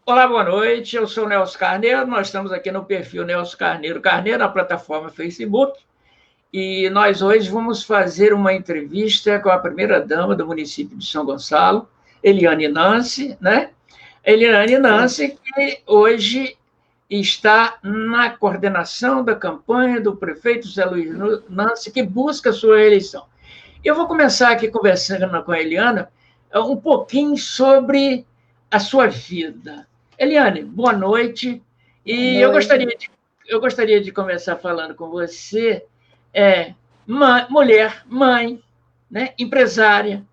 Olá, boa noite. Eu sou o Nelson Carneiro. Nós estamos aqui no perfil Nelson Carneiro Carneiro, na plataforma Facebook. E nós hoje vamos fazer uma entrevista com a primeira-dama do município de São Gonçalo, Eliane Nancy, né? Eliane Sim. Nancy, que hoje está na coordenação da campanha do prefeito Zé Luiz Nancy, que busca a sua reeleição. Eu vou começar aqui conversando com a Eliana um pouquinho sobre a sua vida. Eliane, boa noite. Boa E noite. eu gostaria de começar falando com você, mulher, mãe, né, empresária,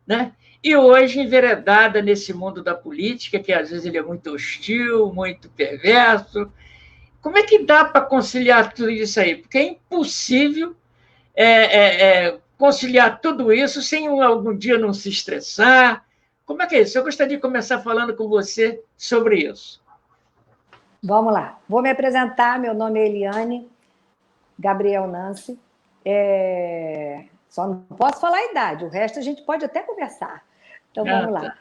né, e hoje enveredada nesse mundo da política, que às vezes ele é muito hostil, muito perverso. Como é que dá para conciliar tudo isso aí? Porque é impossível conciliar tudo isso sem algum dia não se estressar. Como é que é isso? Eu gostaria de começar falando com você sobre isso. Vamos lá. Vou me apresentar. Meu nome é Eliane Gabriel Nancy. Só não posso falar a idade, o resto a gente pode até conversar. Então, vamos lá. Tá.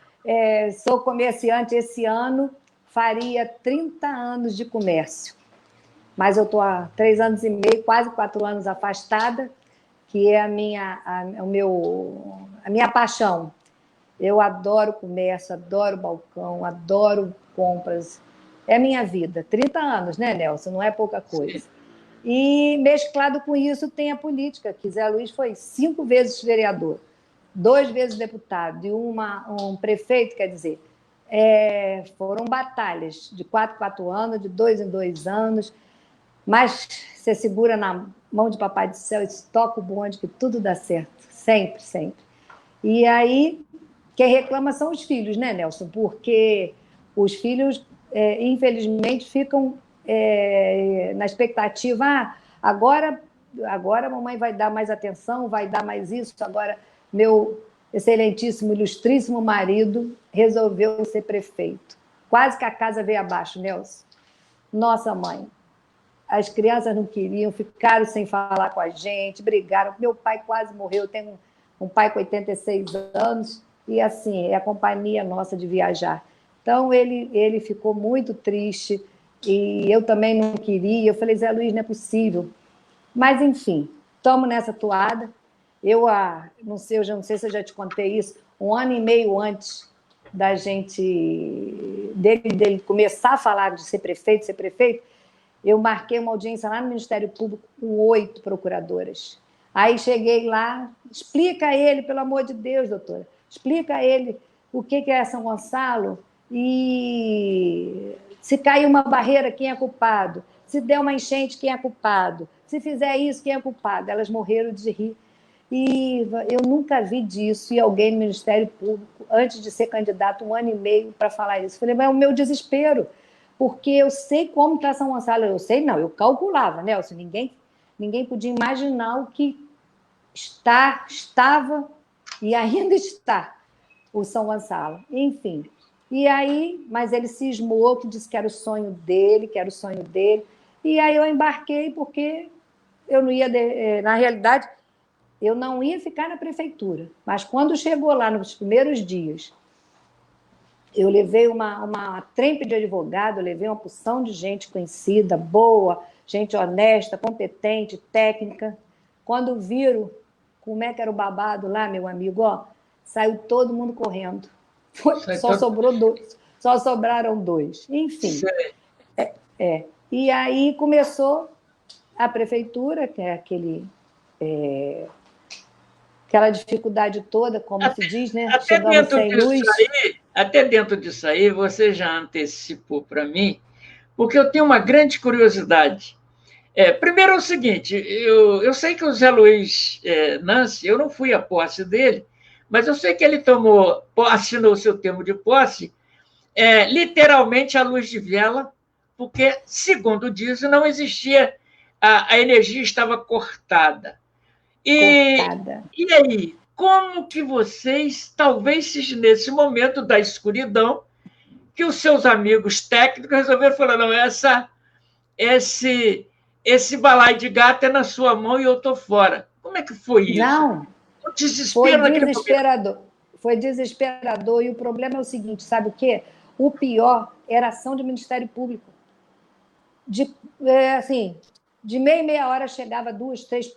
Sou comerciante esse ano, faria 30 anos de comércio. Mas eu estou há 3 anos e meio, quase 4 anos afastada, que é a minha paixão. Eu adoro comércio, adoro balcão, adoro compras. É a minha vida. 30 anos, né, Nelson? Não é pouca coisa. Sim. E mesclado com isso tem a política, que Zé Luiz foi 5 vezes vereador, 2 vezes deputado e um prefeito, quer dizer, foram batalhas de 4 em 4 anos, de 2 em 2 anos, mas você segura na mão de Papai do Céu e toca o bonde que tudo dá certo, sempre, sempre. E aí, quem reclama são os filhos, né, Nelson? Porque os filhos, infelizmente, ficam na expectativa, agora a mamãe vai dar mais atenção, vai dar mais isso, agora meu excelentíssimo, ilustríssimo marido resolveu ser prefeito. Quase que a casa veio abaixo, Nelson. Nossa mãe. As crianças não queriam, ficaram sem falar com a gente, brigaram. Meu pai quase morreu, eu tenho um pai com 86 anos, e assim, é a companhia nossa de viajar. Então, ele ficou muito triste, e eu também não queria. Eu falei, Zé Luiz, não é possível. Mas, enfim, estamos nessa toada. Eu não sei se eu já te contei isso, 1 ano e meio antes da gente dele começar a falar de ser prefeito, eu marquei uma audiência lá no Ministério Público com 8 procuradoras. Aí cheguei lá, explica a ele, pelo amor de Deus, doutora, explica a ele o que é São Gonçalo e se cair uma barreira, quem é culpado? Se der uma enchente, quem é culpado? Se fizer isso, quem é culpado? Elas morreram de rir. E eu nunca vi disso, e alguém no Ministério Público, antes de ser candidato, 1 ano e meio para falar isso. Falei, mas é o meu desespero, porque eu sei como está São Gonçalo. Eu sei, não, eu calculava, Nelson, ninguém podia imaginar o que estava e ainda está o São Gonçalo. Enfim, e aí, mas ele cismou, que disse que era o sonho dele, e aí eu embarquei porque eu não ia, na realidade, eu não ia ficar na prefeitura, mas quando chegou lá nos primeiros dias, eu levei uma trempe de advogado, eu levei uma porção de gente conhecida, boa, gente honesta, competente, técnica. Quando viram como é que era o babado lá, meu amigo, saiu todo mundo correndo. Só sobraram 2. Enfim. E aí começou a prefeitura, que é aquela dificuldade toda, como se diz, né? Chegamos sem luz. Até dentro disso aí, você já antecipou para mim, porque eu tenho uma grande curiosidade. Primeiro é o seguinte, eu sei que o Zé Luiz Nancy, eu não fui à posse dele, mas eu sei que ele assinou o seu termo de posse, literalmente à luz de vela, porque, segundo diz, não existia, a energia estava cortada. E aí, como que vocês, talvez nesse momento da escuridão, que os seus amigos técnicos resolveram falar, não, esse balaio de gato é na sua mão e eu estou fora. Como é que foi isso? Não, O desespero naquele momento. foi desesperador. E o problema é o seguinte, sabe o quê? O pior era a ação do Ministério Público. Assim, de meia em meia hora chegava 2, 3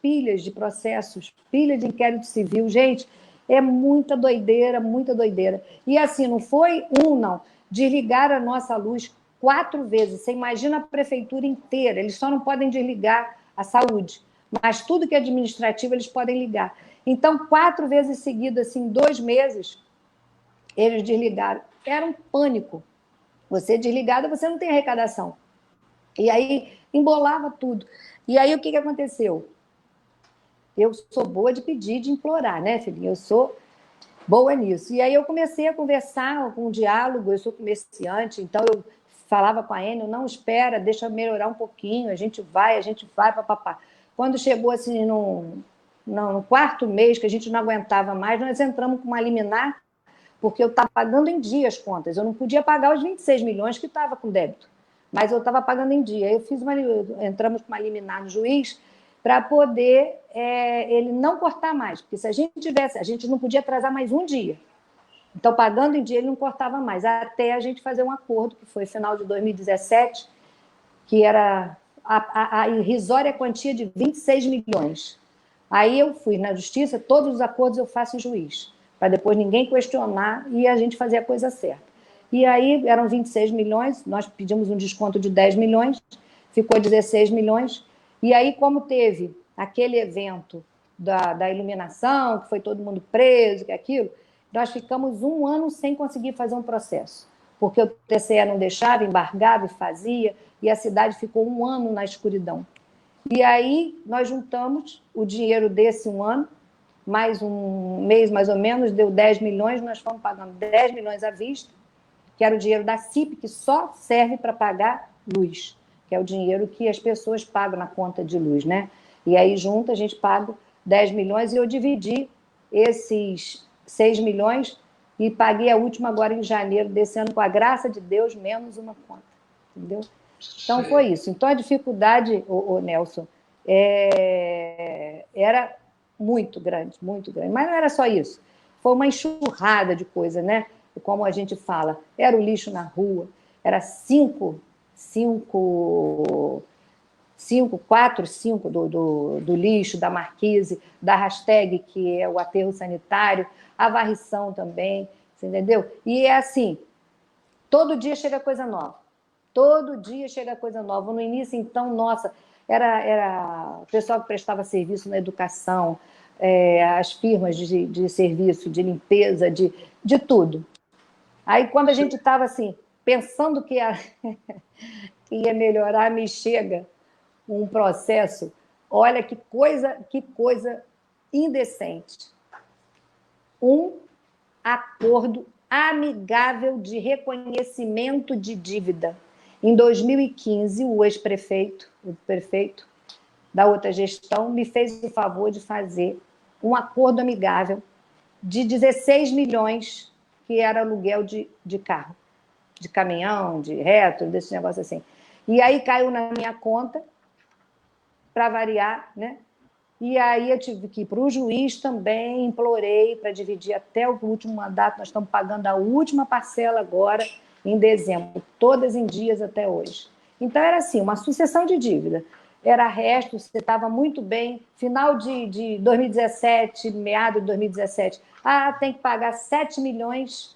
pilhas de processos, pilhas de inquérito civil. Gente, é muita doideira, muita doideira. E assim, não foi não. Desligaram a nossa luz 4 vezes. Você imagina a prefeitura inteira. Eles só não podem desligar a saúde, mas tudo que é administrativo eles podem ligar. Então, 4 vezes seguidas, assim, em 2 meses, eles desligaram. Era um pânico. Você desligada, você não tem arrecadação. E aí, embolava tudo. E aí, o que aconteceu? Eu sou boa de pedir, de implorar, né, filhinha? Eu sou boa nisso. E aí eu comecei a conversar com um diálogo, eu sou comerciante, então eu falava com a Enel, não espera, deixa eu melhorar um pouquinho, a gente vai, papapá. Quando chegou assim no 4º mês, que a gente não aguentava mais, nós entramos com uma liminar, porque eu estava pagando em dia as contas, eu não podia pagar os 26 milhões que estava com débito, mas eu estava pagando em dia. Aí entramos com uma liminar no juiz para poder ele não cortar mais, porque se a gente não podia atrasar mais um dia. Então, pagando em dia, ele não cortava mais, até a gente fazer um acordo, que foi final de 2017, que era a irrisória quantia de 26 milhões. Aí eu fui na justiça, todos os acordos eu faço em juiz, para depois ninguém questionar e a gente fazer a coisa certa. E aí eram 26 milhões, nós pedimos um desconto de 10 milhões, ficou 16 milhões, e aí como teve aquele evento da iluminação, que foi todo mundo preso, que aquilo, nós ficamos 1 ano sem conseguir fazer um processo, porque o TCE não deixava, embargava e fazia, e a cidade ficou 1 ano na escuridão. E aí nós juntamos o dinheiro desse 1 ano, mais um mês mais ou menos, deu 10 milhões, nós fomos pagando 10 milhões à vista, que era o dinheiro da CIP, que só serve para pagar luz, que é o dinheiro que as pessoas pagam na conta de luz, né? E aí junto a gente paga 10 milhões e eu dividi esses 6 milhões e paguei a última agora em janeiro desse ano, com a graça de Deus, menos uma conta, entendeu? Então, foi isso. Então, a dificuldade, Nelson, era muito grande, muito grande. Mas não era só isso. Foi uma enxurrada de coisa, né? Como a gente fala, era o lixo na rua, era 4, 5 do lixo, da marquise, da hashtag, que é o aterro sanitário, a varrição também, você entendeu? E é assim, todo dia chega coisa nova. Todo dia chega coisa nova. No início, então, nossa, era o pessoal que prestava serviço na educação, as firmas de serviço, de limpeza, de tudo. Aí, quando a gente estava assim, pensando que ia melhorar, me chega um processo, olha que coisa indecente. Um acordo amigável de reconhecimento de dívida. Em 2015, o ex-prefeito, o prefeito da outra gestão, me fez o favor de fazer um acordo amigável de 16 milhões, que era aluguel de carro, de caminhão, de reto, desse negócio assim. E aí caiu na minha conta, para variar, né? E aí eu tive que ir para o juiz também, implorei para dividir até o último mandato, nós estamos pagando a última parcela agora, em dezembro, todas em dias até hoje. Então, era assim, uma sucessão de dívida. Era resto, você estava muito bem, final de 2017, meado de 2017, tem que pagar 7 milhões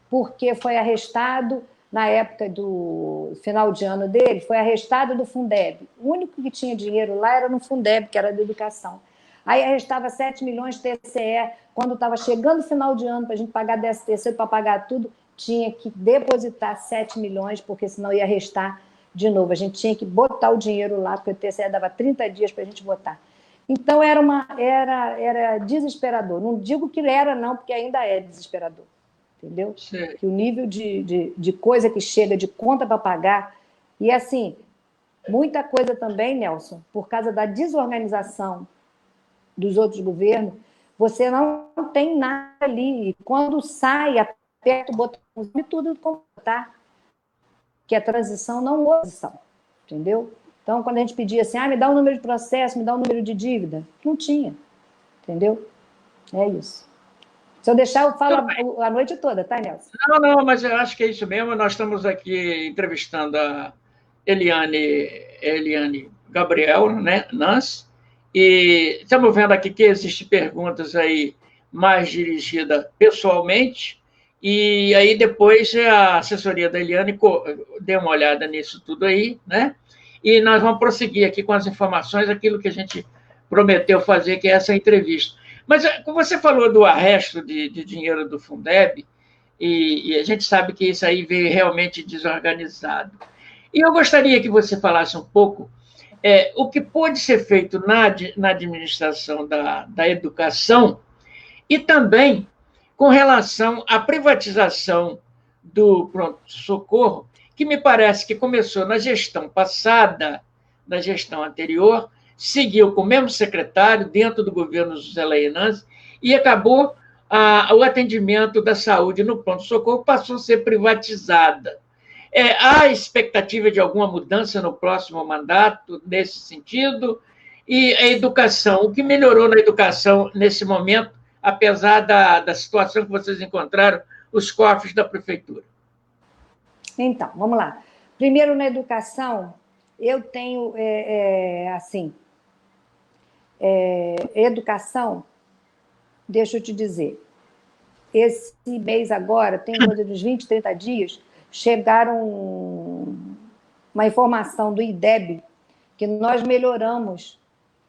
porque foi arrestado na época do final de ano dele, foi arrestado do Fundeb. O único que tinha dinheiro lá era no Fundeb, que era da educação. Aí arrestava 7 milhões de TCE, quando estava chegando o final de ano, para a gente pagar 10º, para pagar tudo, tinha que depositar 7 milhões, porque senão ia arrestar de novo. A gente tinha que botar o dinheiro lá, porque o TCE dava 30 dias para a gente botar. Então, era desesperador. Não digo que era, não, porque ainda é desesperador. Entendeu? Sim. Que o nível de coisa que chega, de conta para pagar, e assim, muita coisa também, Nelson, por causa da desorganização dos outros governos, você não tem nada ali, e quando sai, aperta o botão e tudo completar, que a transição não houve transição, entendeu? Então, quando a gente pedia assim, me dá o número de processo, me dá o número de dívida, não tinha, entendeu? É isso. Se eu deixar, eu falo a noite toda, tá, Nelson? Não, mas eu acho que é isso mesmo. Nós estamos aqui entrevistando a Eliane Gabriel, né, Nance, e estamos vendo aqui que existem perguntas aí mais dirigidas pessoalmente, e aí depois a assessoria da Eliane deu uma olhada nisso tudo aí, né? E nós vamos prosseguir aqui com as informações, aquilo que a gente prometeu fazer, que é essa entrevista. Mas, como você falou do arresto de dinheiro do Fundeb, e a gente sabe que isso aí veio realmente desorganizado. E eu gostaria que você falasse um pouco o que pode ser feito na administração da educação e também com relação à privatização do pronto-socorro, que me parece que começou na gestão passada, na gestão anterior, seguiu com o mesmo secretário dentro do governo José Lainans e acabou o atendimento da saúde no pronto-socorro passou a ser privatizada. Há expectativa de alguma mudança no próximo mandato nesse sentido? E a educação, o que melhorou na educação nesse momento, apesar da situação que vocês encontraram, os cofres da prefeitura? Então, vamos lá. Primeiro, na educação, eu tenho, educação, deixa eu te dizer, esse mês agora, tem coisa dos 20, 30 dias, chegaram uma informação do IDEB que nós melhoramos,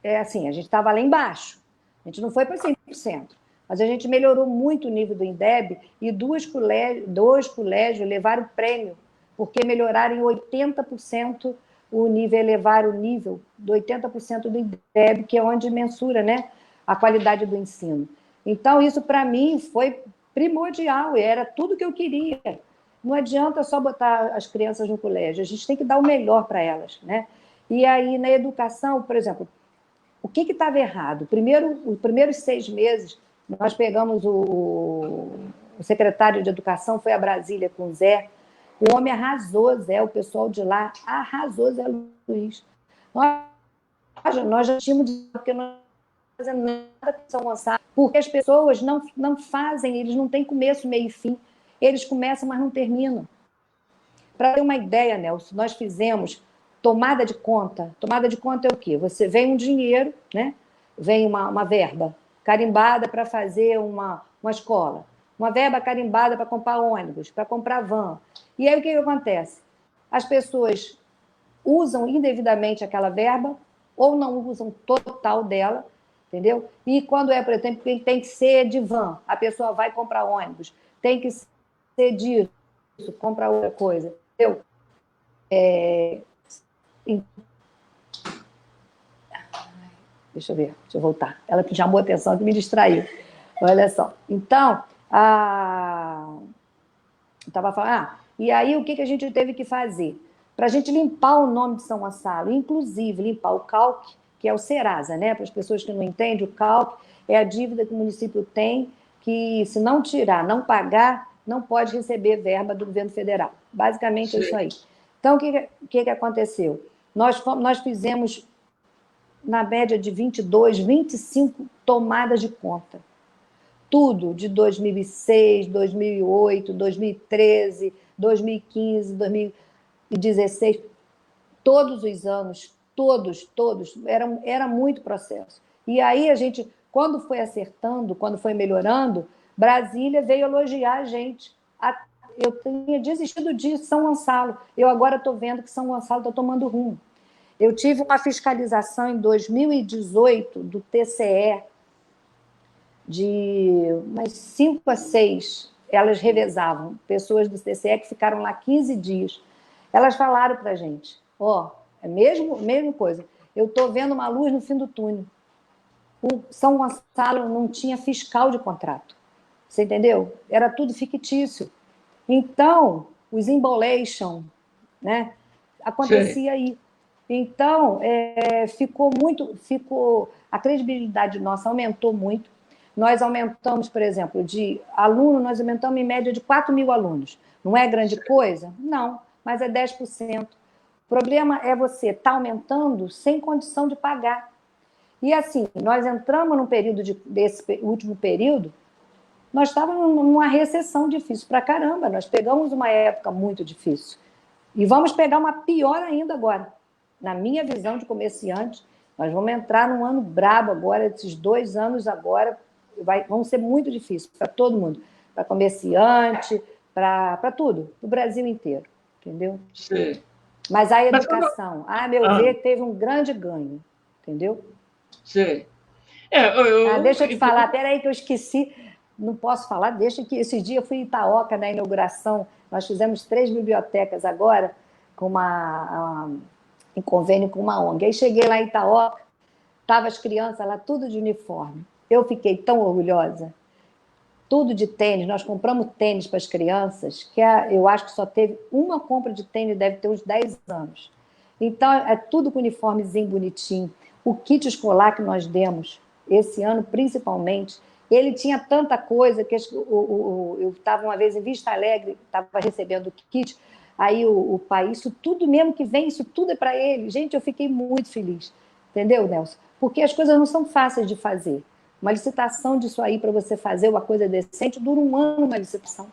a gente estava lá embaixo, a gente não foi para 100%, mas a gente melhorou muito o nível do INDEB e dois colégios levaram prêmio, porque melhoraram em 80% o nível, elevaram o nível do 80% do INDEB, que é onde mensura, né, a qualidade do ensino. Então, isso para mim foi primordial, era tudo que eu queria. Não adianta só botar as crianças no colégio, a gente tem que dar o melhor para elas, né? E aí, na educação, por exemplo, o que estava errado? Os primeiros 6 meses, nós pegamos o secretário de Educação, foi a Brasília com o Zé, o homem arrasou, Zé, o pessoal de lá arrasou, Zé Luiz. Nós já tínhamos, porque nós não fazemos nada com São Gonçalo, porque as pessoas não fazem, eles não têm começo, meio e fim. Eles começam, mas não terminam. Para ter uma ideia, Nelson, nós fizemos tomada de conta. Tomada de conta é o quê? Você vem um dinheiro, né? Vem uma verba carimbada para fazer uma escola, uma verba carimbada para comprar ônibus, para comprar van. E aí o que acontece? As pessoas usam indevidamente aquela verba ou não usam total dela, entendeu? E quando por exemplo, tem que ser de van, a pessoa vai comprar ônibus, tem que ser disso, comprar outra coisa, entendeu? Deixa eu voltar. Ela que chamou a atenção, que me distraiu. Olha só. Então, eu estava falando, e aí o que a gente teve que fazer? Para a gente limpar o nome de São Gonçalo, inclusive limpar o CALC, que é o Serasa, né? Para as pessoas que não entendem, o CALC é a dívida que o município tem, que se não tirar, não pagar, não pode receber verba do governo federal. Basicamente é isso aí. Então, o que aconteceu? Nós fizemos, na média de 22, 25 tomadas de conta. Tudo de 2006, 2008, 2013, 2015, 2016. Todos os anos, todos, era muito processo. E aí a gente, quando foi acertando, quando foi melhorando, Brasília veio elogiar a gente. Eu tinha desistido de São Gonçalo. Eu agora estou vendo que São Gonçalo está tomando rumo. Eu tive uma fiscalização em 2018 do TCE, de umas 5 a 6, elas revezavam, pessoas do TCE que ficaram lá 15 dias. Elas falaram para a gente, é a mesma coisa, eu estou vendo uma luz no fim do túnel. O São Gonçalo não tinha fiscal de contrato, você entendeu? Era tudo fictício. Então, os embolation, né, acontecia aí. Então, a credibilidade nossa aumentou muito. Nós aumentamos, por exemplo, de aluno, nós aumentamos em média de 4 mil alunos. Não é grande coisa? Não, mas é 10%. O problema é você estar aumentando sem condição de pagar. E assim, nós entramos num período desse último período, nós estávamos numa recessão difícil para caramba, nós pegamos uma época muito difícil. E vamos pegar uma pior ainda agora. Na minha visão de comerciante, nós vamos entrar num ano brabo agora, esses 2 anos agora, vão ser muito difíceis para todo mundo, para comerciante, para tudo, o Brasil inteiro, entendeu? Sim. Mas a educação, a meu ver, teve um grande ganho, entendeu? Sim. Deixa eu te falar, peraí que eu esqueci, não posso falar, deixa que esse dia eu fui em Itaoca na inauguração, nós fizemos 3 bibliotecas agora, em convênio com uma ONG. Aí cheguei lá em Itaoca, estavam as crianças lá, tudo de uniforme. Eu fiquei tão orgulhosa. Tudo de tênis, nós compramos tênis para as crianças, que eu acho que só teve uma compra de tênis, deve ter uns 10 anos. Então, é tudo com uniformezinho bonitinho. O kit escolar que nós demos, esse ano principalmente, ele tinha tanta coisa que eu estava uma vez em Vista Alegre, estava recebendo o kit, aí o pai, isso tudo mesmo que vem, isso tudo é para ele. Gente, eu fiquei muito feliz, entendeu, Nelson? Porque as coisas não são fáceis de fazer. Uma licitação disso aí para você fazer uma coisa decente dura 1 ano uma licitação,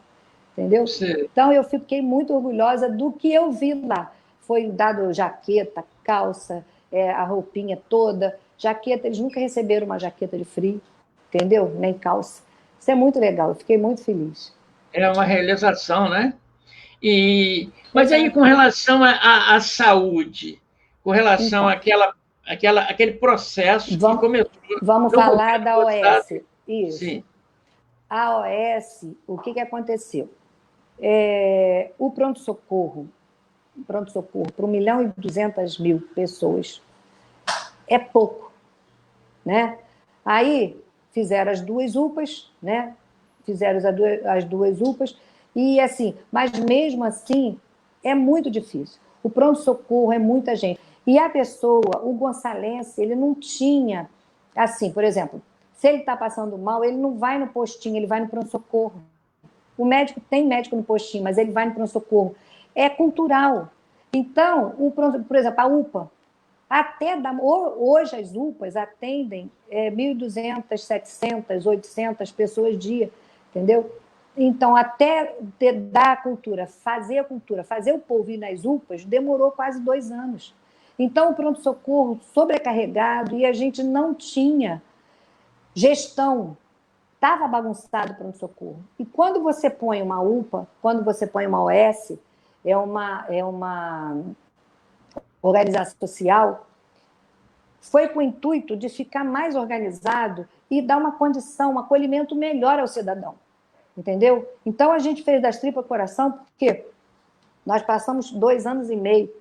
entendeu? Sim. Então, eu fiquei muito orgulhosa do que eu vi lá. Foi dado jaqueta, calça, a roupinha toda, jaqueta, eles nunca receberam uma jaqueta de frio, entendeu? Nem calça. Isso é muito legal, eu fiquei muito feliz. É uma realização, né? Mas aí, com relação à saúde, com relação àquele processo que começou... Vamos falar da OS. Isso. Sim. A OS, o que aconteceu? O pronto-socorro para 1.200.000 pessoas é pouco, né? Aí fizeram as 2 UPAs, né? Fizeram as 2 UPAs, e assim, mas mesmo assim é muito difícil. O pronto-socorro é muita gente. E a pessoa, o gonçalense, ele não tinha, assim, por exemplo, se ele está passando mal, ele não vai no postinho, ele vai no pronto-socorro. O médico tem médico no postinho, mas ele vai no pronto-socorro. É cultural. Então, por exemplo, a UPA, hoje as UPAs atendem 1.200, 700, 800 pessoas dia, entendeu? Então, até dar a cultura, fazer o povo ir nas UPAs, demorou quase 2 anos. Então, o pronto-socorro sobrecarregado e a gente não tinha gestão. Estava bagunçado o pronto-socorro. E quando você põe uma UPA, quando você põe uma OS, é uma organização social, foi com o intuito de ficar mais organizado e dar uma condição, um acolhimento melhor ao cidadão. Entendeu? Então, a gente fez das tripas coração porque nós passamos 2 anos e meio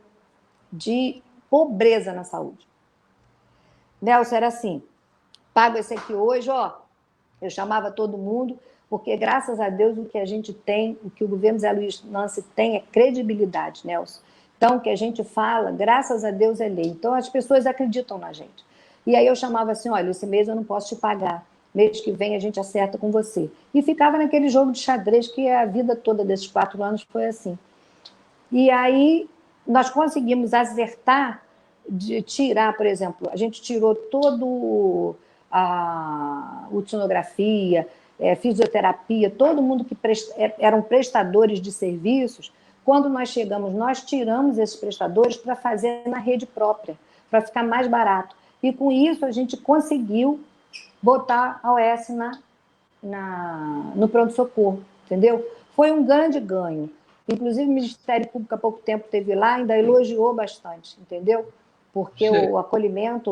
de pobreza na saúde. Nelson, era assim, pago esse aqui hoje, eu chamava todo mundo, porque, graças a Deus, o que a gente tem, o que o governo Zé Luiz Nance tem é credibilidade, Nelson. Então, o que a gente fala, graças a Deus, é lei. Então, as pessoas acreditam na gente. E aí eu chamava assim, olha, esse mês eu não posso te pagar, mês que vem a gente acerta com você. E ficava naquele jogo de xadrez que a vida toda desses 4 anos foi assim. E aí nós conseguimos acertar, de tirar, por exemplo, a gente tirou todo a ultrasonografia, fisioterapia, todo mundo que eram prestadores de serviços. Quando nós chegamos, nós tiramos esses prestadores para fazer na rede própria, para ficar mais barato. E com isso a gente conseguiu botar a OS no pronto-socorro, entendeu? Foi um grande ganho. Inclusive, o Ministério Público, há pouco tempo, esteve lá, ainda elogiou bastante, entendeu? Porque o acolhimento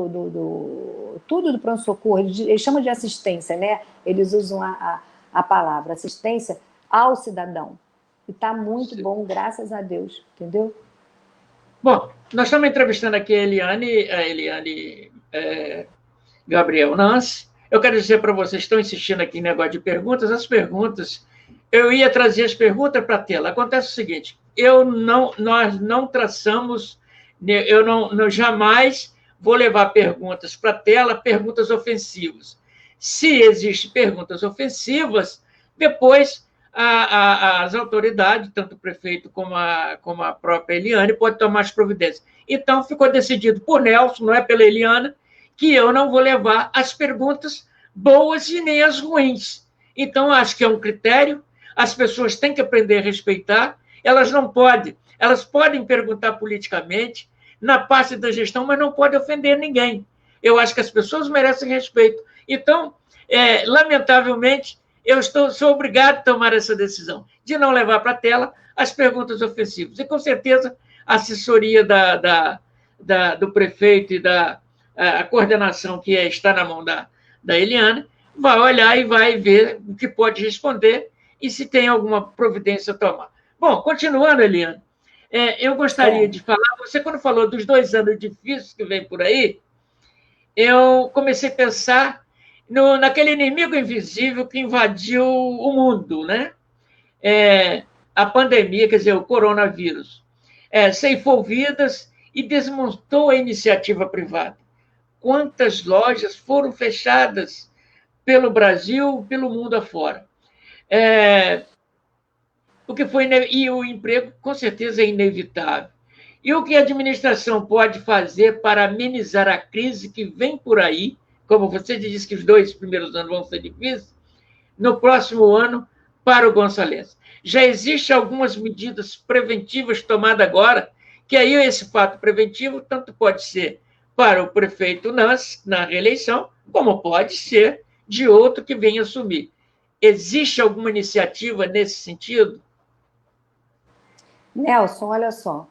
tudo do pronto-socorro, eles chamam de assistência, né? Eles usam a palavra assistência ao cidadão. E está muito bom, graças a Deus, entendeu? Bom, nós estamos entrevistando aqui a Eliane Gabriel Nance. Eu quero dizer para vocês, estão insistindo aqui em negócio de perguntas, as perguntas, eu ia trazer as perguntas para a tela. Acontece o seguinte, nós não traçamos, eu jamais vou levar perguntas para a tela, perguntas ofensivas. Se existem perguntas ofensivas, depois as autoridades, tanto o prefeito como a própria Eliane, podem tomar as providências. Então, ficou decidido por Nelson, não é pela Eliane, que eu não vou levar as perguntas boas e nem as ruins. Então, acho que é um critério, as pessoas têm que aprender a respeitar, elas podem perguntar politicamente, na parte da gestão, mas não podem ofender ninguém. Eu acho que as pessoas merecem respeito. Então, lamentavelmente, sou obrigado a tomar essa decisão de não levar para a tela as perguntas ofensivas. E, com certeza, a assessoria do prefeito e a coordenação que está na mão da Eliana vai olhar e vai ver o que pode responder e se tem alguma providência a tomar. Bom, continuando, Eliana, eu gostaria de falar, você quando falou dos 2 anos difíceis que vem por aí, eu comecei a pensar naquele inimigo invisível que invadiu o mundo, né? A pandemia, quer dizer, o coronavírus, ceifou vidas e desmontou a iniciativa privada. Quantas lojas foram fechadas pelo Brasil, pelo mundo afora? E o emprego, com certeza, é inevitável. E o que a administração pode fazer para amenizar a crise que vem por aí, como você disse que os 2 primeiros anos vão ser difíceis, no próximo ano, para o Gonçalves? Já existem algumas medidas preventivas tomadas agora, que aí esse fato preventivo tanto pode ser para o prefeito Nance, na reeleição, como pode ser de outro que venha assumir. Existe alguma iniciativa nesse sentido? Nelson, olha só.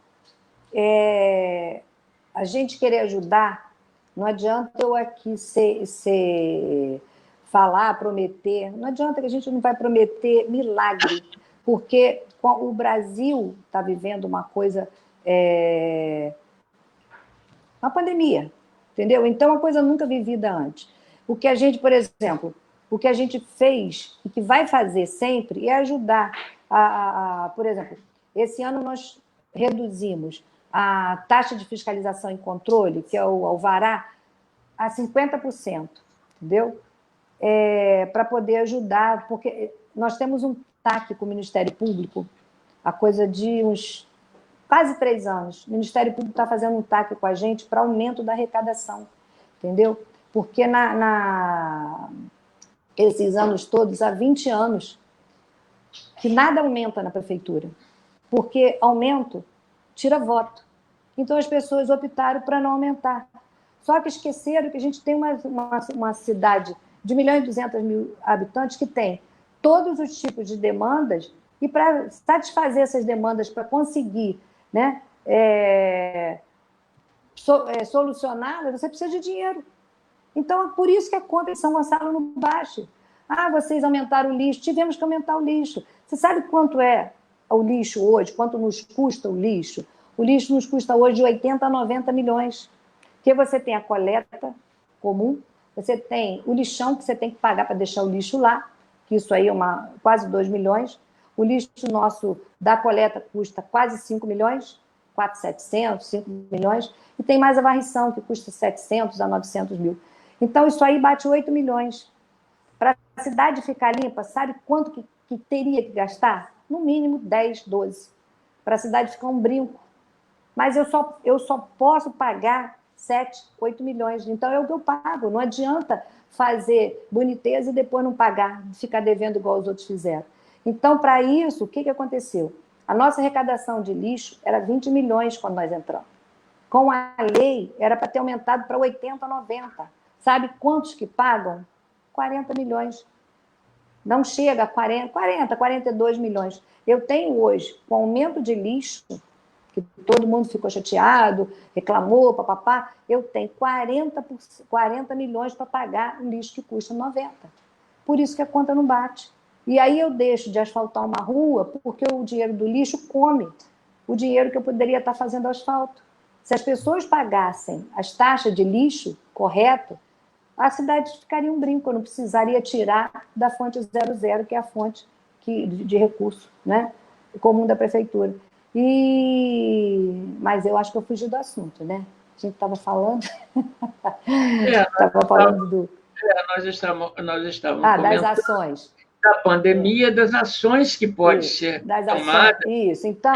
A gente querer ajudar, não adianta eu aqui falar, prometer, não adianta que a gente não vai prometer milagre, porque o Brasil está vivendo uma coisa, uma pandemia, entendeu? Então, uma coisa nunca vivida antes. O que a gente, por exemplo, o que a gente fez e que vai fazer sempre é ajudar por exemplo, esse ano nós reduzimos a taxa de fiscalização e controle, que é o alvará, a 50%, entendeu? Para poder ajudar, porque nós temos um TAC com o Ministério Público, há coisa de uns quase 3 anos. O Ministério Público está fazendo um TAC com a gente para aumento da arrecadação, entendeu? Porque esses anos todos, há 20 anos, que nada aumenta na prefeitura, porque aumento tira voto. Então, as pessoas optaram para não aumentar. Só que esqueceram que a gente tem uma cidade de 1.200.000 habitantes que tem todos os tipos de demandas, e para satisfazer essas demandas, para conseguir, né, solucioná-las, você precisa de dinheiro. Então, é por isso que a conta de São Gonçalo não baixa. Vocês aumentaram o lixo, tivemos que aumentar o lixo. Você sabe quanto é o lixo hoje, quanto nos custa o lixo? O lixo nos custa hoje de 80 a 90 milhões. Porque você tem a coleta comum, você tem o lixão que você tem que pagar para deixar o lixo lá, que isso aí é quase 2 milhões. O lixo nosso da coleta custa quase 5 milhões, 4.700, 5 milhões. E tem mais a varrição, que custa 700 a 900 mil. Então, isso aí bate 8 milhões. Para a cidade ficar limpa, sabe quanto que teria que gastar? No mínimo 10, 12. Para a cidade ficar um brinco. Mas eu só posso pagar 7, 8 milhões. Então, é o que eu pago. Não adianta fazer boniteza e depois não pagar, ficar devendo igual os outros fizeram. Então, para isso, o que aconteceu? A nossa arrecadação de lixo era 20 milhões quando nós entramos. Com a lei, era para ter aumentado para 80, 90. Sabe quantos que pagam? 40 milhões. Não chega a 42 milhões. Eu tenho hoje, com aumento de lixo, que todo mundo ficou chateado, reclamou, papapá, eu tenho 40 milhões para pagar um lixo que custa 90. Por isso que a conta não bate. E aí eu deixo de asfaltar uma rua porque o dinheiro do lixo come o dinheiro que eu poderia estar fazendo asfalto. Se as pessoas pagassem as taxas de lixo correto, a cidade ficaria um brinco, eu não precisaria tirar da fonte 00, que é a fonte de recurso, né, comum da prefeitura. Mas eu acho que eu fugi do assunto, né? A gente estava falando... Nós estávamos das ações. Da pandemia, das ações que podem ser tomadas. Isso, então...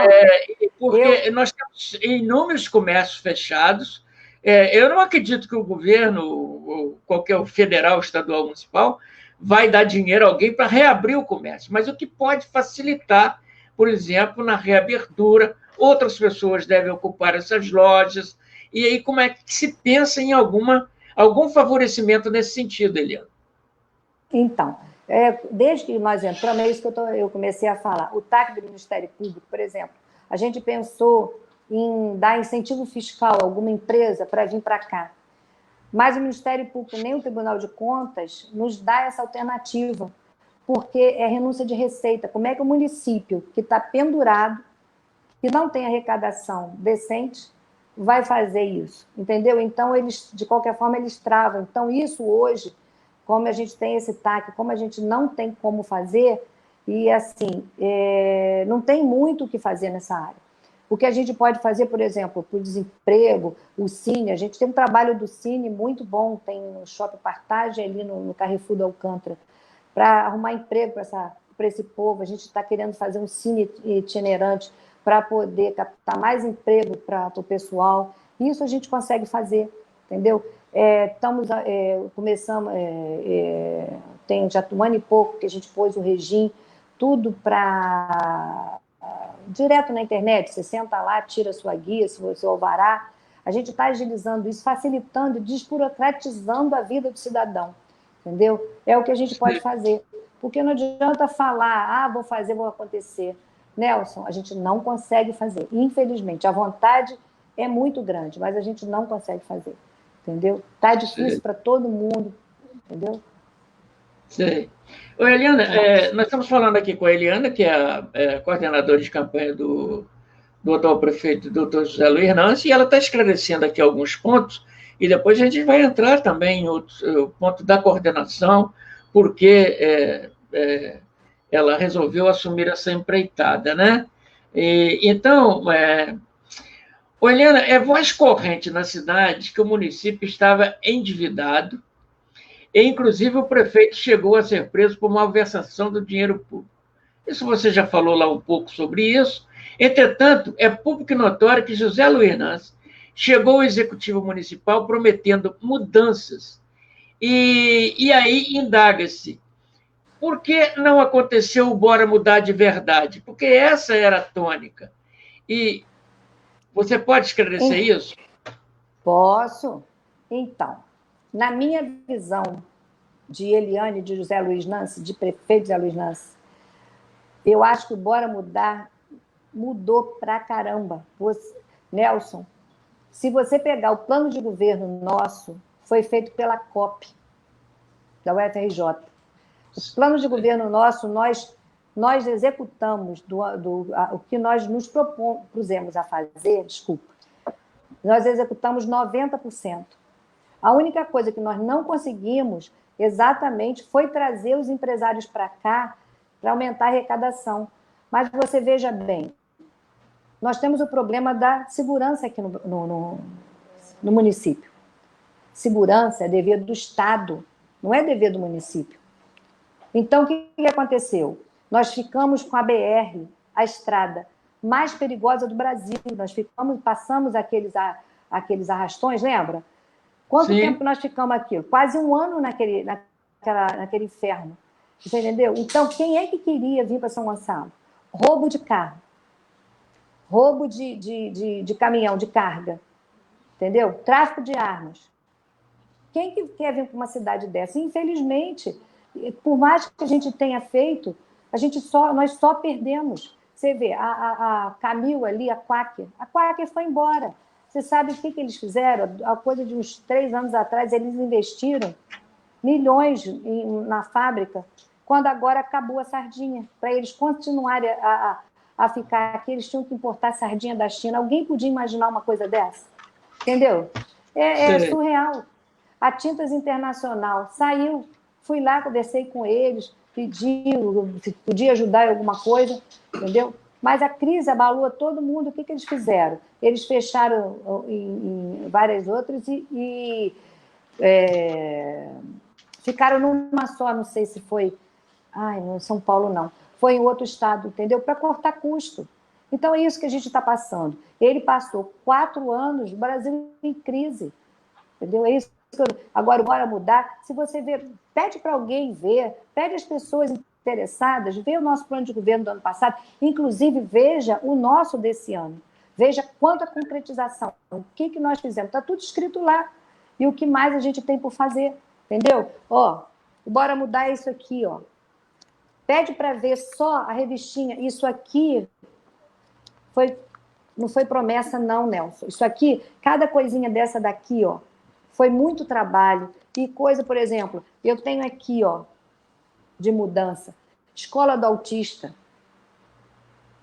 Porque nós temos inúmeros comércios fechados. Eu não acredito que o governo, qualquer federal, estadual, municipal, vai dar dinheiro a alguém para reabrir o comércio, mas o que pode facilitar, por exemplo, na reabertura, outras pessoas devem ocupar essas lojas, e aí como é que se pensa em algum favorecimento nesse sentido, Eliana? Então, desde que nós entramos, é isso que eu comecei a falar. O TAC do Ministério Público, por exemplo, a gente pensou em dar incentivo fiscal a alguma empresa para vir para cá. Mas o Ministério Público nem o Tribunal de Contas nos dá essa alternativa, porque é renúncia de receita. Como é que o município, que está pendurado, que não tem arrecadação decente, vai fazer isso? Entendeu? Então, eles, de qualquer forma, eles travam. Então, isso hoje, como a gente tem esse TAC, como a gente não tem como fazer, e assim, não tem muito o que fazer nessa área. O que a gente pode fazer, por exemplo, para o desemprego, o Cine, a gente tem um trabalho do Cine muito bom, tem no Shopping Partage, ali no Carrefour do Alcântara, para arrumar emprego para esse povo. A gente está querendo fazer um Cine itinerante para poder captar mais emprego para o pessoal. Isso a gente consegue fazer, entendeu? Começamos, tem já um ano e pouco que a gente pôs o regime, tudo para... direto na internet, você senta lá, tira a sua guia, seu alvará. A gente está agilizando isso, facilitando, desburocratizando a vida do cidadão, entendeu? É o que a gente pode fazer, porque não adianta falar, vou fazer, vou acontecer. Nelson, a gente não consegue fazer, infelizmente. A vontade é muito grande, mas a gente não consegue fazer, entendeu? Está difícil para todo mundo, entendeu? Sei. Ô, Eliana, nós estamos falando aqui com a Eliana, que é a coordenadora de campanha do atual prefeito, doutor José Luiz Nance, e ela está esclarecendo aqui alguns pontos, e depois a gente vai entrar também em outro ponto da coordenação, porque ela resolveu assumir essa empreitada, né? Então, Eliana, é voz corrente na cidade que o município estava endividado, e, inclusive, o prefeito chegou a ser preso por malversação do dinheiro público. Isso você já falou lá um pouco sobre isso. Entretanto, é público e notório que José Luiz Nance chegou ao Executivo Municipal prometendo mudanças. E aí indaga-se, por que não aconteceu o Bora Mudar de verdade? Porque essa era a tônica. E você pode esclarecer isso? Posso. Então, na minha visão de Eliane, de José Luiz Nance, de prefeito José Luiz Nance, eu acho que o Bora Mudar mudou pra caramba. Nelson, se você pegar o plano de governo nosso, foi feito pela COP, da UFRJ. O plano de governo nosso, nós executamos o que nós nos propusemos a fazer, nós executamos 90%. A única coisa que nós não conseguimos exatamente foi trazer os empresários para cá para aumentar a arrecadação. Mas você veja bem, nós temos o problema da segurança aqui no município. Segurança é dever do Estado, não é dever do município. Então, o que aconteceu? Nós ficamos com a BR, a estrada mais perigosa do Brasil. Nós passamos aqueles arrastões, lembra? Quanto tempo nós ficamos aqui? Quase um ano naquele inferno. Você entendeu? Então, quem é que queria vir para São Gonçalo? Roubo de carro. Roubo de caminhão, de carga. Entendeu? Tráfico de armas. Quem que quer vir para uma cidade dessa? Infelizmente, por mais que a gente tenha feito, nós só perdemos. Você vê, a Camil ali, a Quaker foi embora. Você sabe o que eles fizeram? A coisa de uns 3 anos atrás, eles investiram milhões na fábrica, quando agora acabou a sardinha. Para eles continuarem a ficar aqui, eles tinham que importar sardinha da China. Alguém podia imaginar uma coisa dessa? Entendeu? É surreal. A Tintas Internacional saiu, fui lá, conversei com eles, pedi se podia ajudar em alguma coisa, entendeu? Mas a crise abalou todo mundo. O que eles fizeram? Eles fecharam em várias outras e ficaram numa só, não sei se foi... não em São Paulo, não. Foi em outro estado, entendeu? Para cortar custo. Então, é isso que a gente está passando. Ele passou 4 anos, o Brasil em crise. Entendeu? É isso Agora, bora mudar. Se você vê, pede para alguém ver, pede as pessoas interessadas, vê o nosso plano de governo do ano passado, inclusive veja o nosso desse ano. Veja quanta concretização, o que nós fizemos. Está tudo escrito lá. E o que mais a gente tem por fazer, entendeu? Ó, bora mudar isso aqui, ó. Pede para ver só a revistinha. Isso aqui não foi promessa, não, Nelson. Isso aqui, cada coisinha dessa daqui, ó, foi muito trabalho. E coisa, por exemplo, eu tenho aqui, ó, de mudança, escola do autista.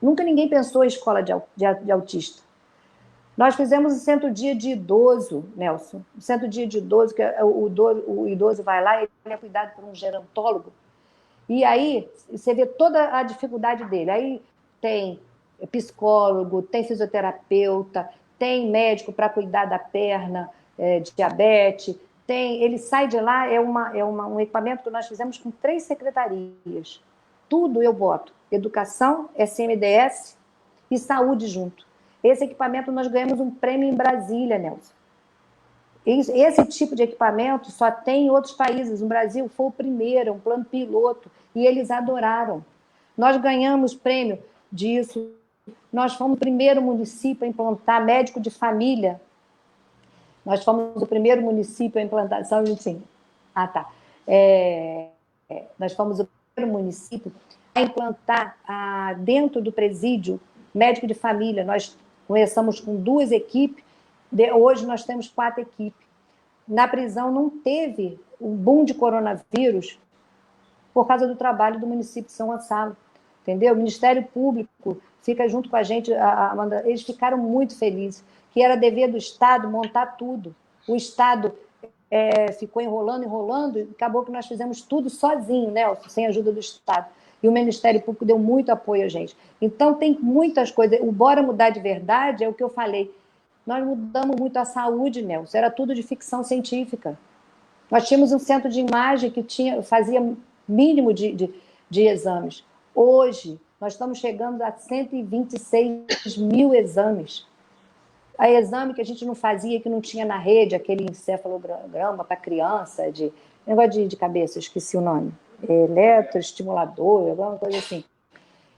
Nunca ninguém pensou em escola de autista. Nós fizemos o centro-dia de idoso, Nelson. O centro-dia de idoso, que o idoso vai lá, ele é cuidado por um gerontólogo. E aí, você vê toda a dificuldade dele. Aí tem psicólogo, tem fisioterapeuta, tem médico para cuidar da perna, de diabetes. Ele sai de lá, um equipamento que nós fizemos com 3 secretarias. Tudo eu boto. Educação, SMDS e saúde junto. Esse equipamento nós ganhamos um prêmio em Brasília, Nelson. Esse tipo de equipamento só tem em outros países. No Brasil foi o primeiro, um plano piloto, e eles adoraram. Nós ganhamos prêmio disso. Nós fomos o primeiro município a implantar médico de família. Nós fomos o primeiro município a implantar... Nós fomos o primeiro município a implantar dentro do presídio médico de família. Nós começamos com 2 equipes, hoje nós temos 4 equipes. Na prisão não teve um boom de coronavírus por causa do trabalho do município de São Gonçalo, entendeu? O Ministério Público fica junto com a gente, eles ficaram muito felizes, que era dever do Estado montar tudo. O Estado ficou enrolando, e acabou que nós fizemos tudo sozinho, Nelson, sem a ajuda do Estado. E o Ministério Público deu muito apoio a gente. Então, tem muitas coisas. O Bora Mudar de Verdade é o que eu falei. Nós mudamos muito a saúde, Nelson. Era tudo de ficção científica. Nós tínhamos um centro de imagem que fazia mínimo de exames. Hoje, nós estamos chegando a 126 mil exames. A exame que a gente não fazia, que não tinha na rede, aquele encefalograma para criança, negócio de cabeça, esqueci o nome. Eletroestimulador, alguma coisa assim.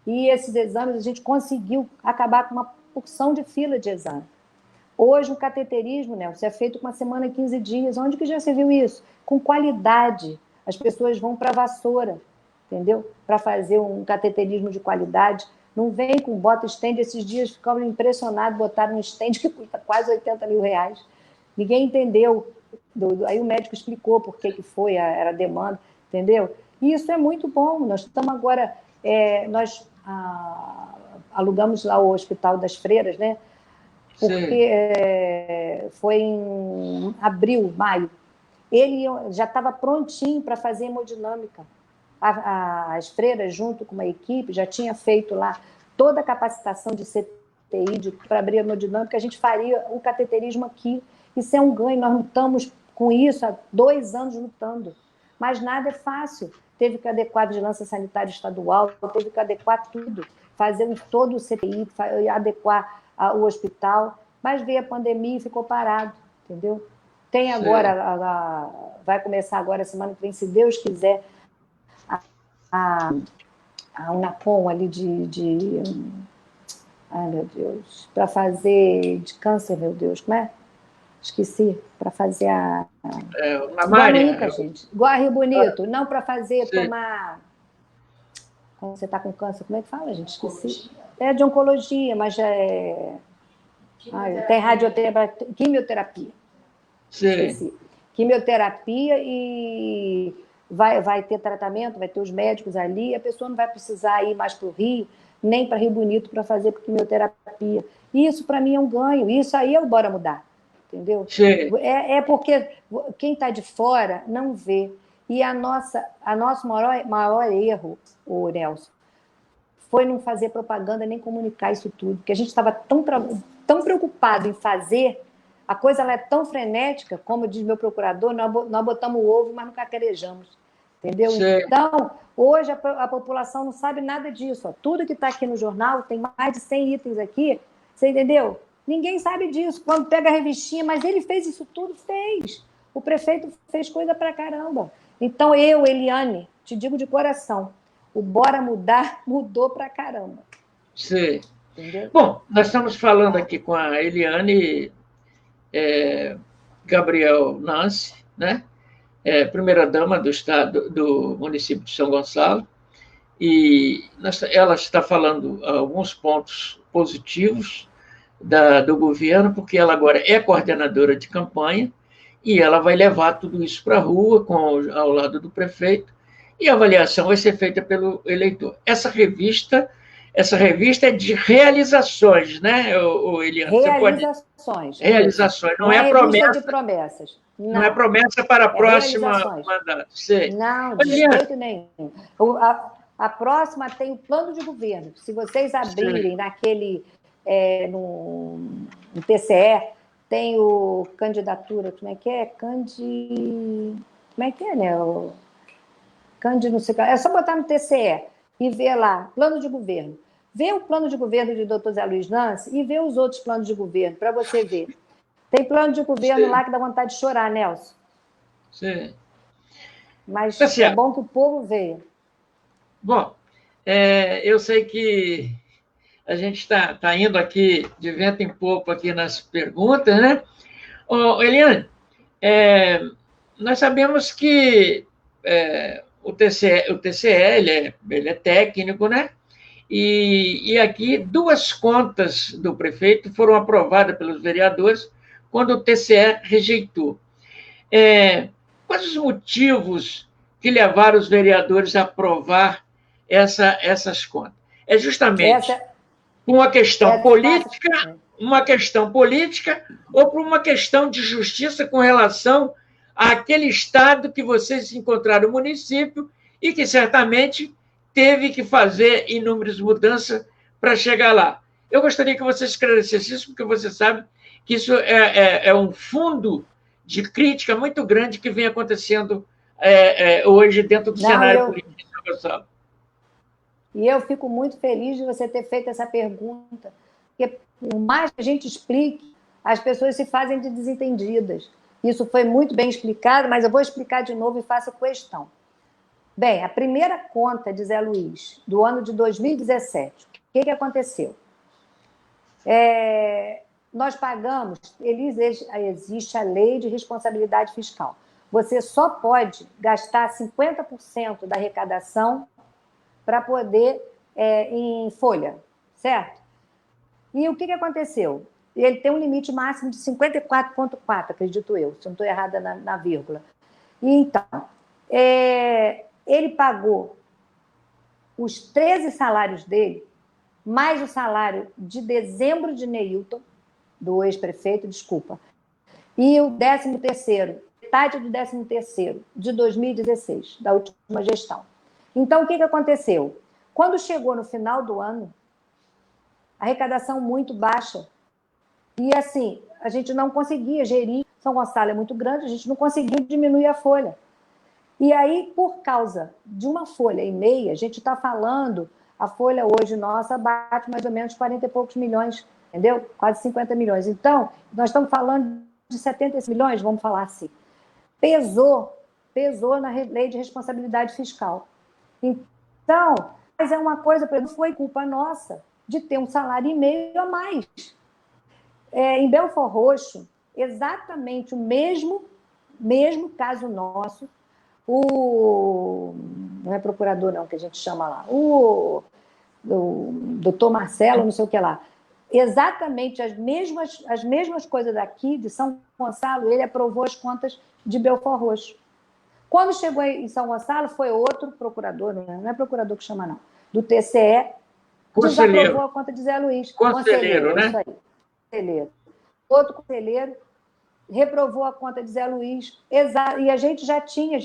E esses exames, a gente conseguiu acabar com uma porção de fila de exame. Hoje, o cateterismo, Nelson, é feito com 1 semana e 15 dias. Onde que já se viu isso? Com qualidade. As pessoas vão para a vassoura, entendeu? Para fazer um cateterismo de qualidade. Não vem com bota stand. Esses dias ficaram impressionados, botaram um stand que custa quase 80 mil reais. Ninguém entendeu. Aí o médico explicou por que foi, era a demanda, entendeu? E isso é muito bom. Nós estamos agora... nós alugamos lá o Hospital das Freiras, né? Porque foi em abril, maio. Ele já estava prontinho para fazer hemodinâmica. As freiras, junto com uma equipe, já tinha feito lá toda a capacitação de CTI para abrir a hemodinâmica. A gente faria o cateterismo aqui. Isso é um ganho. Nós lutamos com isso há 2 anos lutando. Mas nada é fácil. Teve que adequar a vigilância sanitária estadual, teve que adequar tudo, fazer todo o CTI, adequar o hospital, mas veio a pandemia e ficou parado, entendeu? Tem agora, vai começar agora, semana que vem, se Deus quiser, a Unapom ali ai, meu Deus, para fazer de câncer, meu Deus, como é? Esqueci, para fazer mamária. Gente. Igual a Rio Bonito, não para fazer, tomar... Quando você está com câncer, como é que fala, gente? Esqueci. É de oncologia, mas tem radioterapia, quimioterapia. Sim. Esqueci. Quimioterapia e vai ter tratamento, vai ter os médicos ali, a pessoa não vai precisar ir mais para o Rio, nem para Rio Bonito para fazer quimioterapia. Isso, para mim, é um ganho. Isso aí é o Bora Mudar. Entendeu? Sim. É porque quem está de fora não vê. E nosso maior erro, o Nelson, foi não fazer propaganda nem comunicar isso tudo, porque a gente estava tão preocupado em fazer, a coisa ela é tão frenética, como diz meu procurador, nós botamos o ovo, mas não cacarejamos. Entendeu? Sim. Então, hoje a população não sabe nada disso. Ó. Tudo que está aqui no jornal, tem mais de 100 itens aqui, você entendeu? Ninguém sabe disso. Quando pega a revistinha, mas ele fez isso tudo? Fez. O prefeito fez coisa pra caramba. Então, Eliane, te digo de coração, o Bora Mudar mudou pra caramba. Sim. Entendeu? Bom, nós estamos falando aqui com a Eliane Gabriel Nance, né? Primeira-dama do estado, do município de São Gonçalo, e ela está falando alguns pontos positivos do governo, porque ela agora é coordenadora de campanha e ela vai levar tudo isso para a rua ao lado do prefeito e a avaliação vai ser feita pelo eleitor. Essa revista é de realizações, né, Eliane? Realizações. Realizações, não é revista de promessas. Não é promessa para a próxima mandato. Não, de jeito nenhum. A próxima tem o plano de governo. Se vocês abrirem naquele, no TCE, tem o candidatura, como é que é? Como é que é, né? Não sei, é só botar no TCE e ver lá, plano de governo. Vê o plano de governo de Dr. Zé Luiz Nance e vê os outros planos de governo, para você ver. Tem plano de governo lá que dá vontade de chorar, Nelson. Sim. Mas é bom que o povo veja. Bom, eu sei que a gente está indo aqui de vento em popa aqui nas perguntas, né? Eliane, nós sabemos que o TCE ele é técnico, né? E aqui 2 contas do prefeito foram aprovadas pelos vereadores quando o TCE rejeitou. Quais os motivos que levaram os vereadores a aprovar essas contas? É justamente uma questão política ou por uma questão de justiça com relação àquele estado que vocês encontraram, o município, e que certamente teve que fazer inúmeras mudanças para chegar lá. Eu gostaria que você esclarecesse isso, porque você sabe que isso é um fundo de crítica muito grande que vem acontecendo hoje dentro do cenário político de São Gonçalo. E eu fico muito feliz de você ter feito essa pergunta, porque por mais que a gente explique, as pessoas se fazem de desentendidas. Isso foi muito bem explicado, mas eu vou explicar de novo e faço questão. Bem, a primeira conta de Zé Luiz, do ano de 2017, o que aconteceu? Nós pagamos, existe a lei de responsabilidade fiscal. Você só pode gastar 50% da arrecadação para poder em folha, certo? E o que aconteceu? Ele tem um limite máximo de 54,4, acredito eu, se não estou errada na vírgula. E então, ele pagou os 13 salários dele, mais o salário de dezembro de Neilton, do ex-prefeito, desculpa, e o 13º, metade do 13º de 2016, da última gestão. Então, o que aconteceu? Quando chegou no final do ano, arrecadação muito baixa, e assim, a gente não conseguia gerir, São Gonçalo é muito grande, a gente não conseguiu diminuir a folha. E aí, por causa de uma folha e meia, a gente está falando, a folha hoje nossa bate mais ou menos 40 e poucos milhões, entendeu? Quase 50 milhões. Então, nós estamos falando de 70 milhões, vamos falar assim. Pesou na lei de responsabilidade fiscal. Então, mas é uma coisa, não foi culpa nossa de ter um salário e meio a mais. Em Belford Roxo, exatamente o mesmo caso nosso, não é procurador não, que a gente chama lá, o doutor Marcelo, não sei o que lá, exatamente as mesmas coisas daqui, de São Gonçalo, ele aprovou as contas de Belford Roxo. Quando chegou em São Gonçalo, foi outro procurador, não é procurador que chama não, do TCE, desaprovou a conta de Zé Luiz. Conselheiro, né? Isso aí. Conselheiro. Outro conselheiro reprovou a conta de Zé Luiz. E a gente tinha,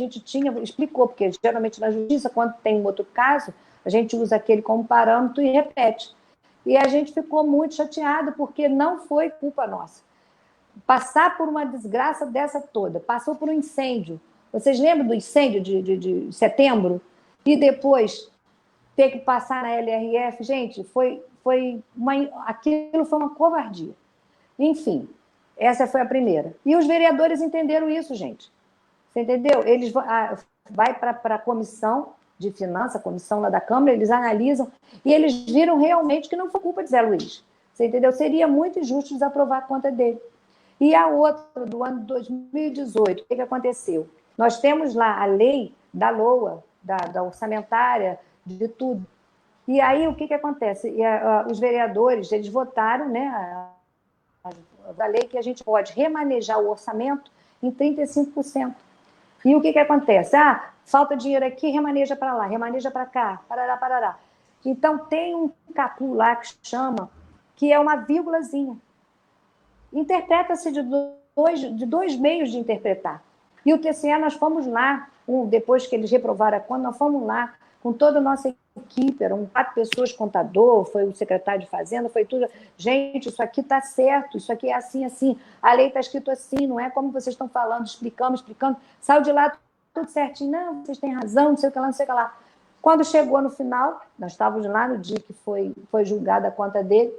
explicou, porque geralmente na justiça, quando tem um outro caso, a gente usa aquele como parâmetro e repete. E a gente ficou muito chateado, porque não foi culpa nossa. Passar por uma desgraça dessa toda, passou por um incêndio. Vocês lembram do incêndio de setembro? E depois ter que passar na LRF? Gente, aquilo foi uma covardia. Enfim, Essa foi a primeira. E os vereadores entenderam isso, gente. Você entendeu? Eles vai para a comissão de finanças, a comissão lá da Câmara, eles analisam e eles viram realmente que não foi culpa de Zé Luiz. Você entendeu? Seria muito injusto desaprovar a conta dele. E a outra, do ano de 2018, o que aconteceu? Nós temos lá a lei da LOA, da orçamentária, de tudo. E aí, o que acontece? Os vereadores, eles votaram, né, a lei que a gente pode remanejar o orçamento em 35%. E o que acontece? Falta dinheiro aqui, remaneja para lá, remaneja para cá, parará, parará. Então, tem um capu lá que chama, que é uma vírgulazinha. Interpreta-se de dois meios de interpretar. E o TCE, nós fomos lá, depois que eles reprovaram a conta, nós fomos lá com toda a nossa equipe, eram 4 pessoas, contador, foi o secretário de Fazenda, foi tudo. Gente, isso aqui está certo, isso aqui é assim, assim, a lei está escrito assim, não é como vocês estão falando, explicando, saiu de lá tudo certinho, não, vocês têm razão, não sei o que lá, não sei o que lá. Quando chegou no final, nós estávamos lá no dia que foi julgada a conta dele,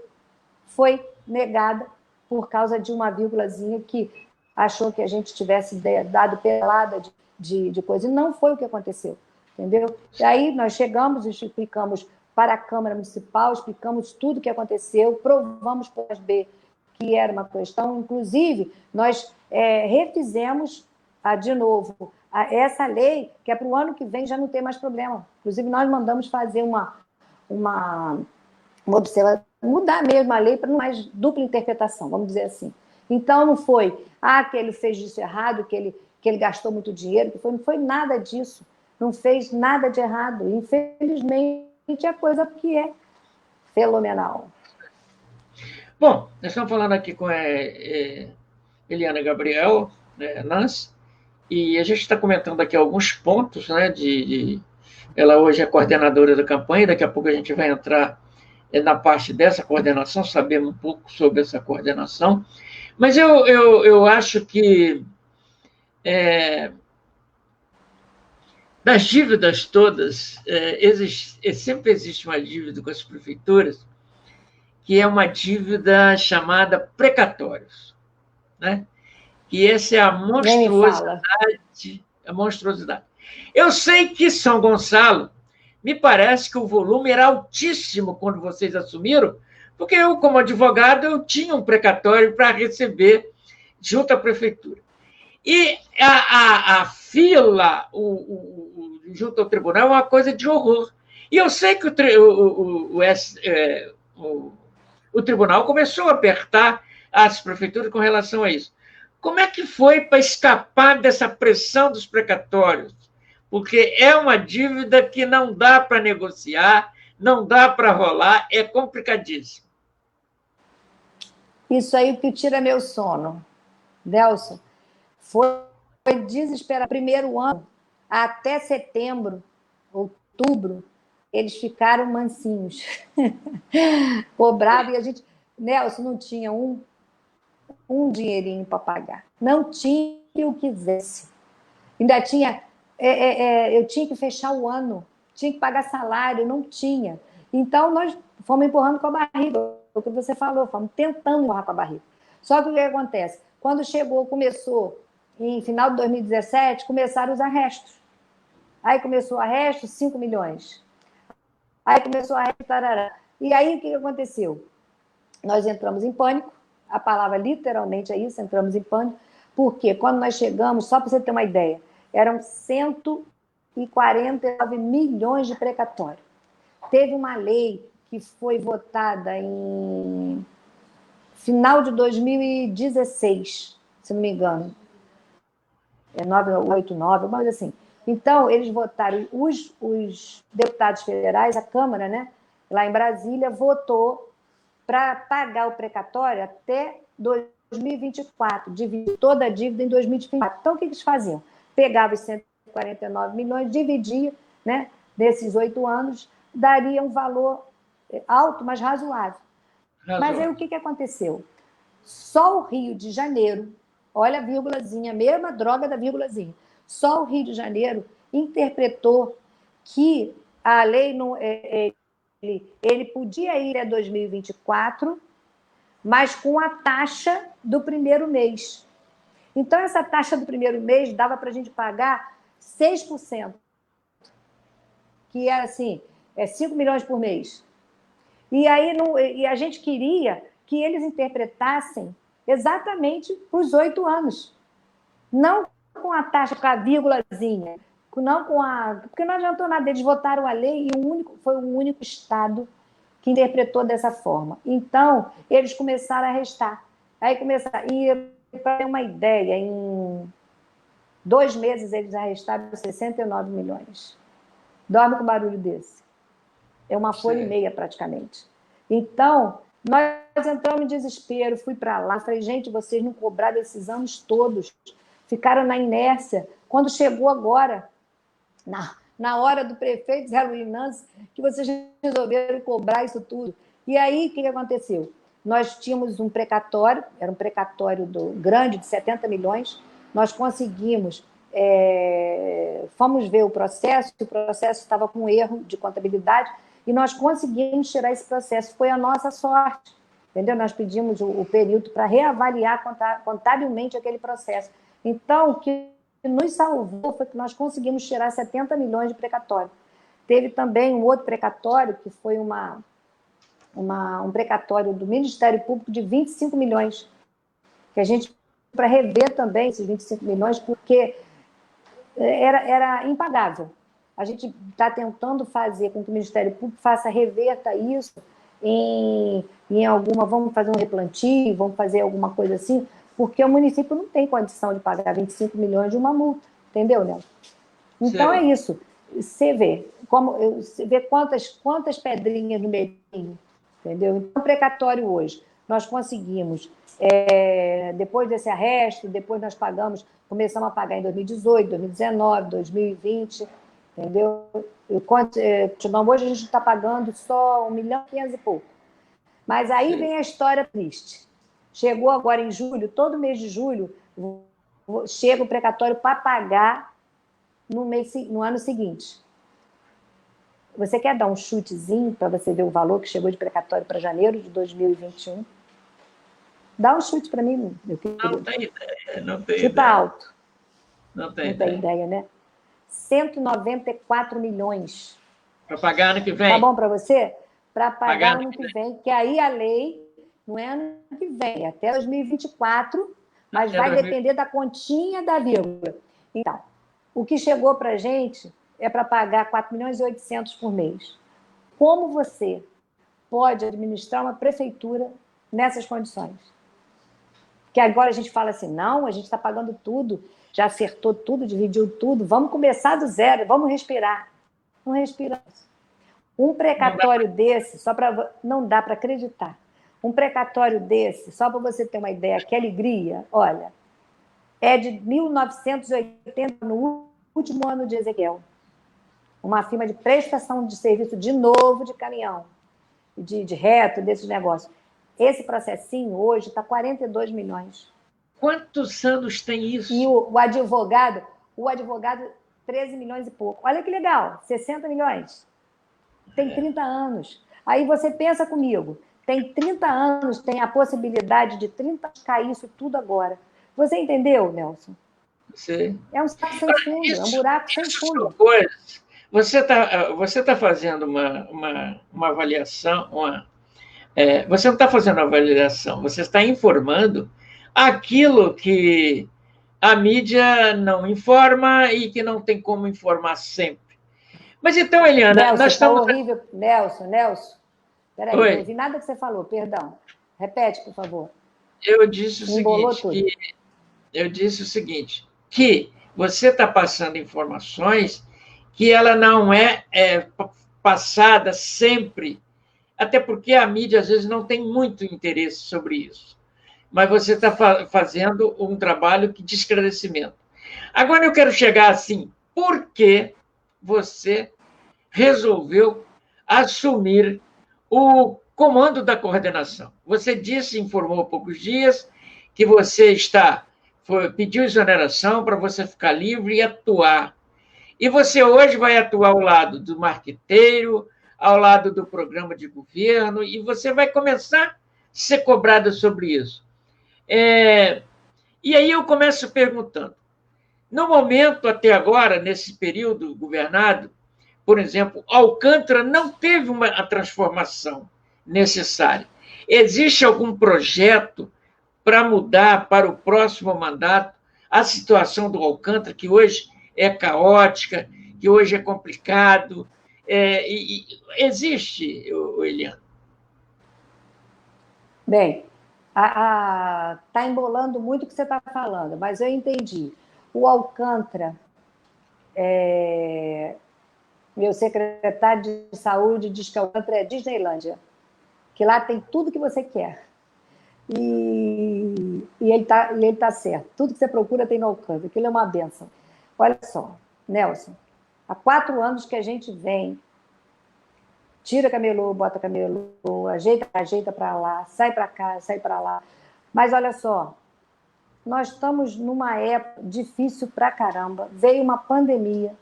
foi negada por causa de uma vírgulazinha que achou que a gente tivesse dado pelada de coisa, e não foi o que aconteceu. Entendeu? E aí nós chegamos e explicamos para a Câmara Municipal, explicamos tudo o que aconteceu, provamos para as B que era uma questão, inclusive nós refizemos de novo essa lei, que é para o ano que vem já não ter mais problema. Inclusive nós mandamos fazer uma observação, mudar mesmo a lei para não mais dupla interpretação, vamos dizer assim. Então não foi, que ele fez isso errado, que ele gastou muito dinheiro, não foi nada disso. Não fez nada de errado. Infelizmente, a coisa que é fenomenal. Bom, nós estamos falando aqui com a Eliana Gabriel, né, Nance, e a gente está comentando aqui alguns pontos, né, ela hoje é coordenadora da campanha, daqui a pouco a gente vai entrar na parte dessa coordenação, sabemos um pouco sobre essa coordenação, mas eu acho que das dívidas todas, sempre existe uma dívida com as prefeituras, que é uma dívida chamada precatórios, né? E essa é a monstruosidade. Eu sei que São Gonçalo, me parece que o volume era altíssimo quando vocês assumiram, porque eu, como advogado, eu tinha um precatório para receber junto à prefeitura. E a fila junto ao tribunal é uma coisa de horror. E eu sei que o tribunal começou a apertar as prefeituras com relação a isso. Como é que foi para escapar dessa pressão dos precatórios? Porque é uma dívida que não dá para negociar, não dá para rolar, é complicadíssimo. Isso aí que tira meu sono, Delson. Foi desesperar. Primeiro ano, até setembro, outubro, eles ficaram mansinhos. Cobrava e a gente... Nelson, não tinha um dinheirinho para pagar. Não tinha o que quisesse. Ainda tinha... eu tinha que fechar o ano, tinha que pagar salário, não tinha. Então, nós fomos empurrando com a barriga, o que você falou, fomos tentando empurrar com a barriga. Só que o que acontece? Quando começou, em final de 2017, começaram os arrestos. Aí começou o arresto, 5 milhões. Aí começou o arresto, tarará. E aí, o que aconteceu? Nós entramos em pânico, a palavra literalmente é isso, entramos em pânico, porque quando nós chegamos, só para você ter uma ideia, eram 149 milhões de precatório. Teve uma lei que foi votada em final de 2016, se não me engano. 989, alguma coisa assim. Então, eles votaram, os deputados federais, a Câmara, né, lá em Brasília, votou para pagar o precatório até 2024, dividir toda a dívida em 2024. Então, o que eles faziam? Pegavam os 149 milhões, dividia, né, desses 8 anos, daria um valor alto, mas razoável. Mas aí o que aconteceu? Só o Rio de Janeiro, olha a vírgulazinha, a mesma droga da vírgulazinha, só o Rio de Janeiro interpretou que a lei não, ele podia ir a 2024, mas com a taxa do primeiro mês. Então, essa taxa do primeiro mês dava para a gente pagar 6%, que é assim, 5 milhões por mês. E aí e a gente queria que eles interpretassem exatamente os 8 anos. Não com a taxa, com a vírgulazinha, não com a. Porque não adiantou nada, eles votaram a lei e foi o único Estado que interpretou dessa forma. Então, eles começaram a restar. Aí começaram. E, para ter uma ideia, em 2 meses eles arrestaram 69 milhões. Dorme com barulho desse. É uma folha e meia, praticamente. Então, nós entramos em desespero, fui para lá, falei, gente, vocês não cobraram esses anos todos, ficaram na inércia. Quando chegou agora, na hora do prefeito Zé Luiz Nancy, que vocês resolveram cobrar isso tudo. E aí, o que aconteceu? Nós tínhamos um precatório, era um precatório grande, de 70 milhões, nós conseguimos, fomos ver o processo estava com erro de contabilidade, e nós conseguimos tirar esse processo, foi a nossa sorte, entendeu? Nós pedimos o período para reavaliar contabilmente aquele processo. Então, o que nos salvou foi que nós conseguimos tirar 70 milhões de precatório. Teve também um outro precatório, que foi um precatório do Ministério Público de 25 milhões, que a gente, para rever também esses 25 milhões, porque era impagável. A gente está tentando fazer com que o Ministério Público reverta isso em alguma, vamos fazer um replantio, vamos fazer alguma coisa assim, porque o município não tem condição de pagar 25 milhões de uma multa, entendeu, Nelson? Então, é isso. Você vê quantas pedrinhas no meio, entendeu? Então, precatório hoje, nós conseguimos, depois desse arresto, depois nós começamos a pagar em 2018, 2019, 2020, entendeu? Hoje a gente está pagando só 1.500.000 e pouco. Mas aí vem a história triste. Chegou agora em julho, todo mês de julho, chega o precatório para pagar no ano seguinte. Você quer dar um chutezinho para você ver o valor que chegou de precatório para janeiro de 2021? Dá um chute para mim, meu querido. Não tem ideia, não tem Chuta ideia. alto. Não tem ideia, né? 194 milhões. Para pagar ano que vem? Tá bom para você? Para pagar ano que vem, que aí a lei não é ano que vem, é até 2024, mas vai depender da continha da vírgula. Então, o que chegou para a gente é para pagar 4.800.000 por mês. Como você pode administrar uma prefeitura nessas condições? Que agora a gente fala assim, não, a gente está pagando tudo, já acertou tudo, dividiu tudo, vamos começar do zero, vamos respirar. Não respiramos. Um precatório desse, não dá para acreditar. Um precatório desse, só para você ter uma ideia, que alegria, olha, é de 1980, no último ano de Ezequiel. Uma firma de prestação de serviço, de novo, de caminhão, de reto, desses negócios. Esse processinho, hoje, está 42 milhões. Quantos anos tem isso? E o advogado, 13 milhões e pouco. Olha que legal, 60 milhões. Tem 30 anos. Aí você pensa comigo, tem 30 anos, tem a possibilidade de 30 anos cair isso tudo agora. Você entendeu, Nelson? Sim. É um saco sem fundo, é um buraco sem fundo. Você tá fazendo uma avaliação, você não está fazendo uma avaliação, você está informando aquilo que a mídia não informa e que não tem como informar sempre. Mas então, Eliana, Nelson, nós estamos... horrível. Nelson. Peraí, não ouvi nada que você falou, perdão. Repete, por favor. Eu disse o seguinte, que você está passando informações que ela não é passada sempre, até porque a mídia, às vezes, não tem muito interesse sobre isso. Mas você está fazendo um trabalho de esclarecimento. Agora, eu quero chegar assim, por que você resolveu assumir o comando da coordenação? Você informou há poucos dias, que você pediu exoneração para você ficar livre e atuar. E você hoje vai atuar ao lado do marqueteiro, ao lado do programa de governo, e você vai começar ser cobrada sobre isso. E aí eu começo perguntando, no momento, até agora, nesse período governado, por exemplo, Alcântara não teve a transformação necessária. Existe algum projeto para mudar para o próximo mandato a situação do Alcântara, que hoje é caótica, que hoje é complicado? Existe, Eliana? Bem, está embolando muito o que você está falando, mas eu entendi. O Alcântara, meu secretário de saúde diz que Alcântara é Disneylândia, que lá tem tudo que você quer. E ele tá certo. Tudo que você procura tem no Alcântara. Aquilo é uma benção. Olha só, Nelson, há 4 anos que a gente vem, tira camelô, bota camelô, ajeita para lá, sai para cá, sai para lá. Mas olha só, nós estamos numa época difícil pra caramba. Veio uma pandemia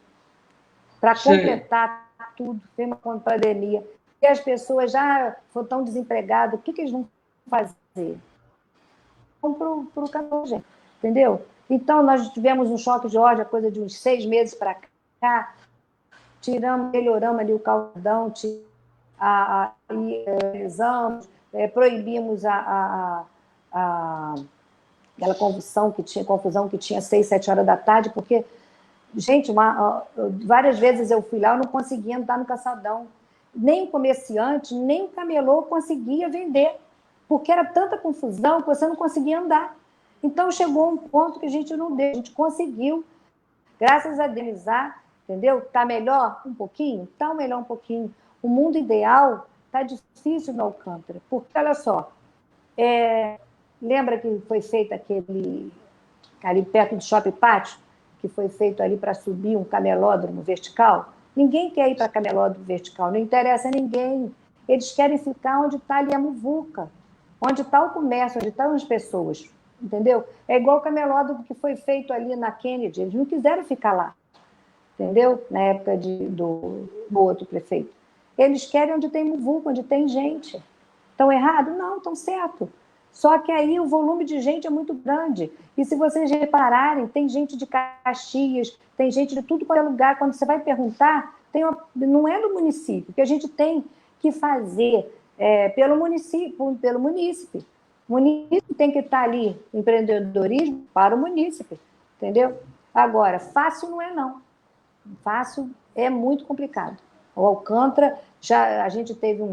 para completar tudo, veio uma pandemia. E as pessoas já estão desempregadas, o que eles vão fazer? Vão para o camelô, gente, entendeu? Então, nós tivemos um choque de ódio, coisa de uns 6 meses para cá, melhoramos ali o caldeirão, realizamos, proibimos aquela confusão que tinha 6, 7 horas da tarde, porque, gente, várias vezes eu fui lá, eu não conseguia andar no calçadão. Nem o comerciante, nem o camelô conseguia vender, porque era tanta confusão que você não conseguia andar. Então, chegou um ponto que a gente não deu, a gente conseguiu, graças a Deus, entendeu? Está melhor um pouquinho? Está melhor um pouquinho. O mundo ideal está difícil no Alcântara, porque, olha só, lembra que foi feito ali perto do Shopping Pátio, que foi feito ali para subir um camelódromo vertical? Ninguém quer ir para camelódromo vertical, não interessa a ninguém. Eles querem ficar onde está ali a muvuca, onde está o comércio, onde estão as pessoas, entendeu? É igual o camelódromo que foi feito ali na Kennedy, eles não quiseram ficar lá, entendeu? Na época do outro prefeito. Eles querem onde tem muvuca, onde tem gente. Estão errado? Não, estão certo. Só que aí o volume de gente é muito grande. E se vocês repararem, tem gente de Caxias, tem gente de tudo quanto é lugar. Quando você vai perguntar, não é do município, que a gente tem que fazer pelo munícipe. O munícipe tem que estar ali, empreendedorismo para o munícipe, entendeu? Agora, fácil não é, não. Fácil é muito complicado. O Alcântara, a gente teve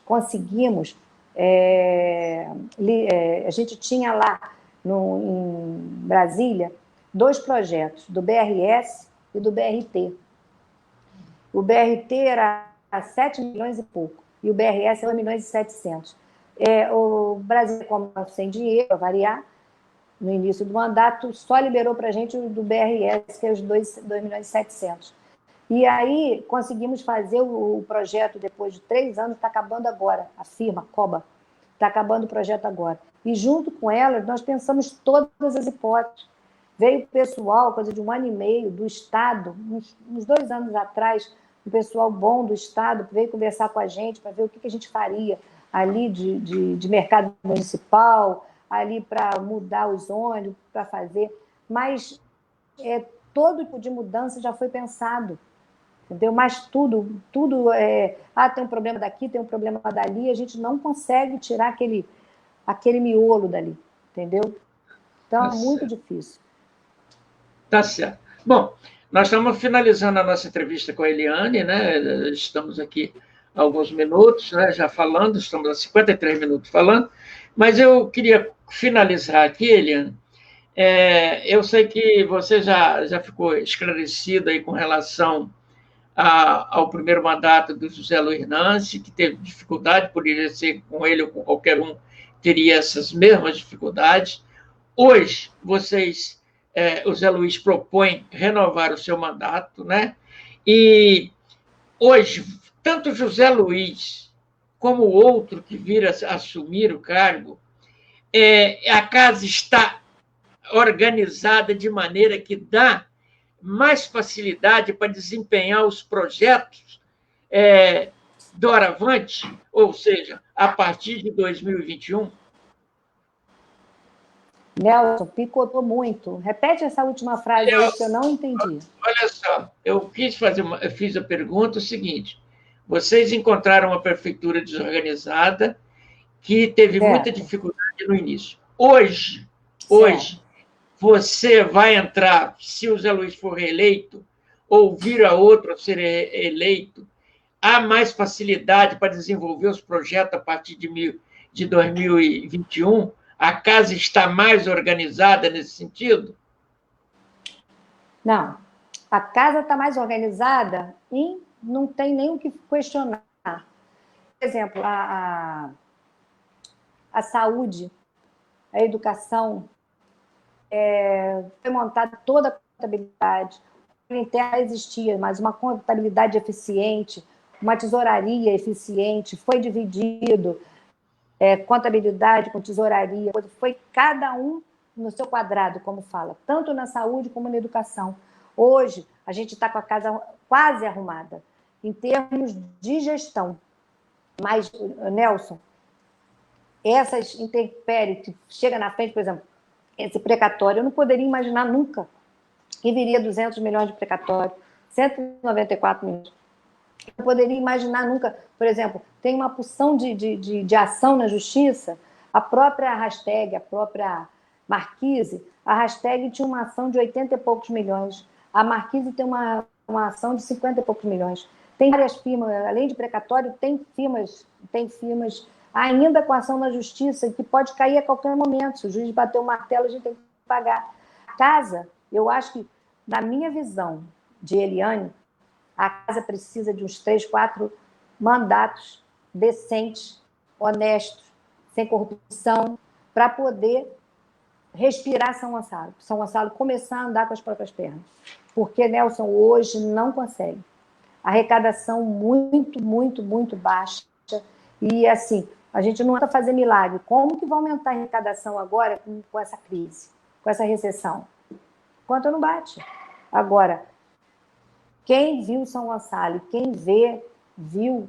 conseguimos... a gente tinha lá em Brasília 2 projetos, do BRS e do BRT. O BRT era 7 milhões e pouco, e o BRS é 1 milhões e 700. O Brasil, como sem dinheiro, para variar, no início do mandato, só liberou para a gente o do BRS, que é os 2 milhões e 700. E aí conseguimos fazer o projeto depois de 3 anos, está acabando agora, a firma COBA, está acabando o projeto agora. E junto com ela, nós pensamos todas as hipóteses. Veio o pessoal, coisa de 1 ano e meio, do Estado, uns 2 anos atrás, um pessoal bom do Estado veio conversar com a gente para ver o que a gente faria ali de mercado municipal, ali para mudar os ônibus, para fazer. Mas todo tipo de mudança já foi pensado. Entendeu? Mas tudo tem um problema daqui, tem um problema dali, a gente não consegue tirar aquele miolo dali, entendeu? Então, é muito difícil. Tá certo. Bom, nós estamos finalizando a nossa entrevista com a Eliane, né? Estamos aqui há alguns minutos, né? Já falando, estamos há 53 minutos falando, mas eu queria finalizar aqui, Eliane. Eu sei que você já ficou esclarecida aí com relação ao primeiro mandato do José Luiz Nancy, que teve dificuldade, poderia ser com ele ou com qualquer um, teria essas mesmas dificuldades. Hoje, o José Luiz propõe renovar o seu mandato, né? E hoje, tanto José Luiz como o outro que vir a assumir o cargo, a casa está organizada de maneira que dá mais facilidade para desempenhar os projetos doravante, ou seja, a partir de 2021? Nelson, picotou muito. Repete essa última frase aí que eu não entendi. Olha só, eu fiz a pergunta seguinte: vocês encontraram uma prefeitura desorganizada que teve muita dificuldade no início. Hoje, você vai entrar, se o Zé Luiz for reeleito, ou vir a outro a ser eleito, há mais facilidade para desenvolver os projetos a partir de 2021? A casa está mais organizada nesse sentido? Não. A casa está mais organizada e não tem nem o que questionar. Por exemplo, a saúde, a educação, foi montada toda a contabilidade. A interna existia, mas uma contabilidade eficiente, uma tesouraria eficiente, foi dividido, contabilidade com tesouraria, foi cada um no seu quadrado, como fala, tanto na saúde como na educação. Hoje, a gente está com a casa quase arrumada, em termos de gestão. Mas, Nelson, essas intempéries que chegam na frente, por exemplo, esse precatório, eu não poderia imaginar nunca que viria 200 milhões de precatório, 194 milhões. Eu não poderia imaginar nunca, por exemplo, tem uma porção de ação na justiça, a própria hashtag, a própria Marquise, a hashtag tinha uma ação de 80 e poucos milhões, a Marquise tem uma ação de 50 e poucos milhões. Tem várias firmas, além de precatório, tem firmas ainda com ação na justiça, que pode cair a qualquer momento. Se o juiz bater o martelo, a gente tem que pagar. A casa, eu acho que, na minha visão de Eliane, a casa precisa de uns 3, 4 mandatos decentes, honestos, sem corrupção, para poder respirar São Gonçalo. São Gonçalo começar a andar com as próprias pernas. Porque, Nelson, hoje não consegue. Arrecadação muito, muito, muito baixa. E, assim, a gente não anda a fazer milagre. Como que vai aumentar a arrecadação agora com essa crise, com essa recessão? Conta não bate. Agora, quem viu São Gonçalo, quem viu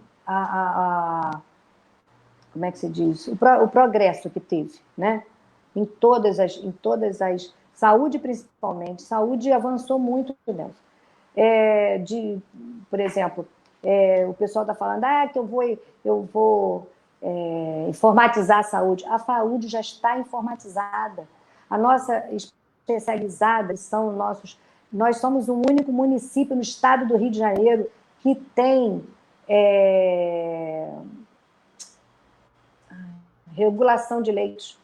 como é que se diz? O progresso que teve, né? Em todas as saúde principalmente, saúde avançou muito, né? Por exemplo, o pessoal está falando que eu vou informatizar a saúde. A saúde já está informatizada. A nossa especializada são nossos. Nós somos o único município no estado do Rio de Janeiro que tem regulação de leitos.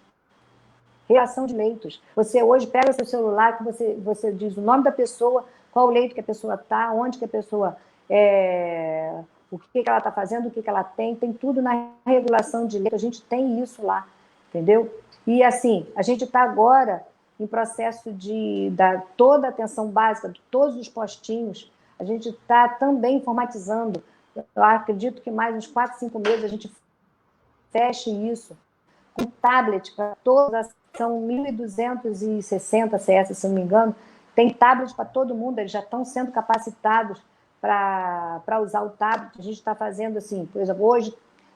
Regulação de leitos. Você hoje pega seu celular, que você diz o nome da pessoa, qual o leito que a pessoa está, onde que a pessoa o que ela está fazendo, o que ela tem tudo na regulação de leito, a gente tem isso lá, entendeu? E, assim, a gente está agora em processo de dar toda a atenção básica de todos os postinhos, a gente está também informatizando. Eu acredito que mais uns 4, 5 meses a gente feche isso, com tablet para todas, são 1.260 CS, se não me engano, tem tablet para todo mundo, eles já estão sendo capacitados para usar o tablet. A gente está fazendo assim, por exemplo, hoje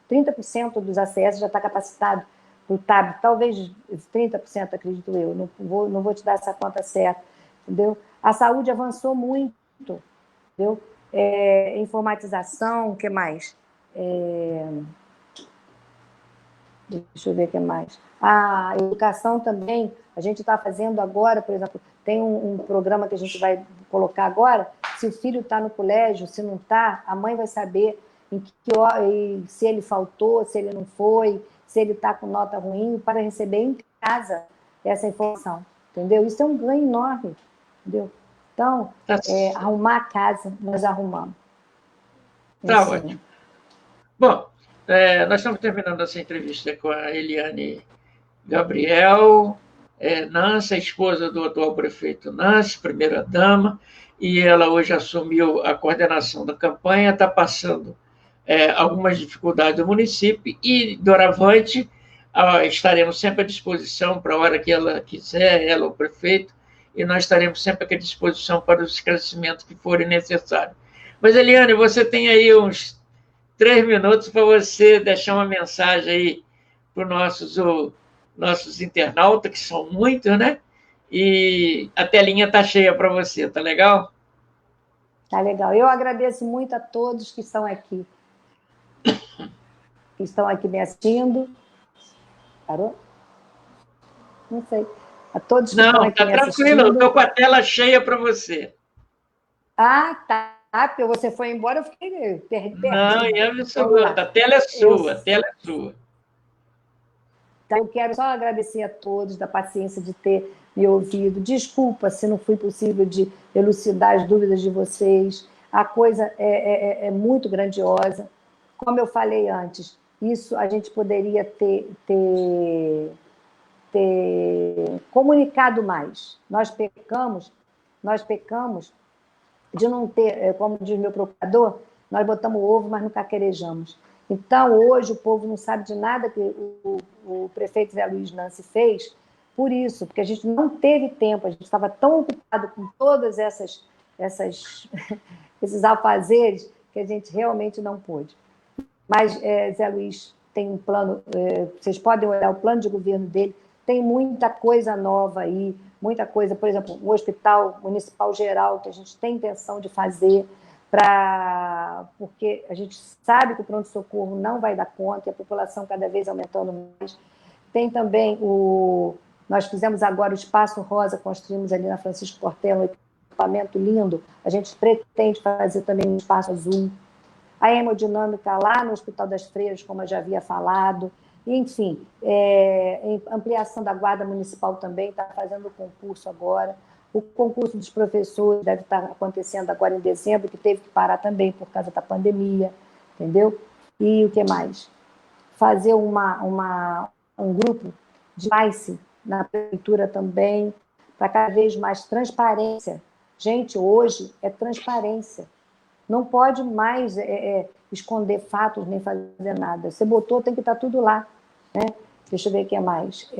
30% dos ACS já está capacitado no tablet, talvez 30%, acredito eu, não vou te dar essa conta certa, entendeu? A saúde avançou muito, entendeu? Informatização, o que mais? Deixa eu ver o que mais. A educação também, a gente está fazendo agora, por exemplo, tem um programa que a gente vai colocar agora, se o filho está no colégio, se não está, a mãe vai saber se ele faltou, se ele não foi, se ele está com nota ruim, para receber em casa essa informação, entendeu? Isso é um ganho enorme, entendeu? Então, arrumar a casa, nós arrumamos. Tá ótimo. Bom, nós estamos terminando essa entrevista com a Eliane Gabriel Nancy, a esposa do atual prefeito Nancy, primeira-dama, e ela hoje assumiu a coordenação da campanha, está passando algumas dificuldades do município, e, doravante, estaremos sempre à disposição para a hora que ela quiser, ela, o prefeito, e nós estaremos sempre à disposição para os esclarecimentos que forem necessários. Mas, Eliane, você tem aí uns 3 minutos para você deixar uma mensagem aí para os nossos internautas, que são muitos, né? E a telinha está cheia para você, tá legal? Tá legal. Eu agradeço muito a todos que estão aqui me assistindo. Parou? Não sei. A todos que estão Não, aqui tá me tranquilo, eu estou assistindo. com a tela cheia para você. Ah, tá. Porque você foi embora, eu fiquei Não, perdida. é Vamos absoluta. lá. A tela é Eu, sua, a tela é sua. então, eu quero só agradecer a todos da paciência de ter me ouvido. Desculpa se não foi possível de elucidar as dúvidas de vocês. A coisa é muito grandiosa. Como eu falei antes, isso a gente poderia ter comunicado mais. Nós pecamos de não ter, como diz meu procurador, nós botamos ovo, mas não caquerejamos. Então, hoje, o povo não sabe de nada que o prefeito Zé Luiz Nancy fez por isso, porque a gente não teve tempo, a gente estava tão ocupado com todas esses afazeres que a gente realmente não pôde. Mas Zé Luiz tem um plano, vocês podem olhar o plano de governo dele, tem muita coisa nova aí, muita coisa, por exemplo, o Hospital Municipal Geral, que a gente tem intenção de fazer, porque a gente sabe que o pronto-socorro não vai dar conta, e a população cada vez aumentando mais. Tem também nós fizemos agora o Espaço Rosa, construímos ali na Francisco Portela, um equipamento lindo, a gente pretende fazer também um Espaço Azul, a hemodinâmica lá no Hospital das Freiras, como eu já havia falado, enfim, ampliação da Guarda Municipal também, está fazendo o concurso agora, o concurso dos professores deve estar acontecendo agora em dezembro, que teve que parar também por causa da pandemia, entendeu? E o que mais? Fazer um grupo de MICE na prefeitura também, para cada vez mais transparência. Gente, hoje é transparência. Não pode mais esconder fatos nem fazer nada. Você botou, tem que estar tudo lá. Né? Deixa eu ver o que é mais.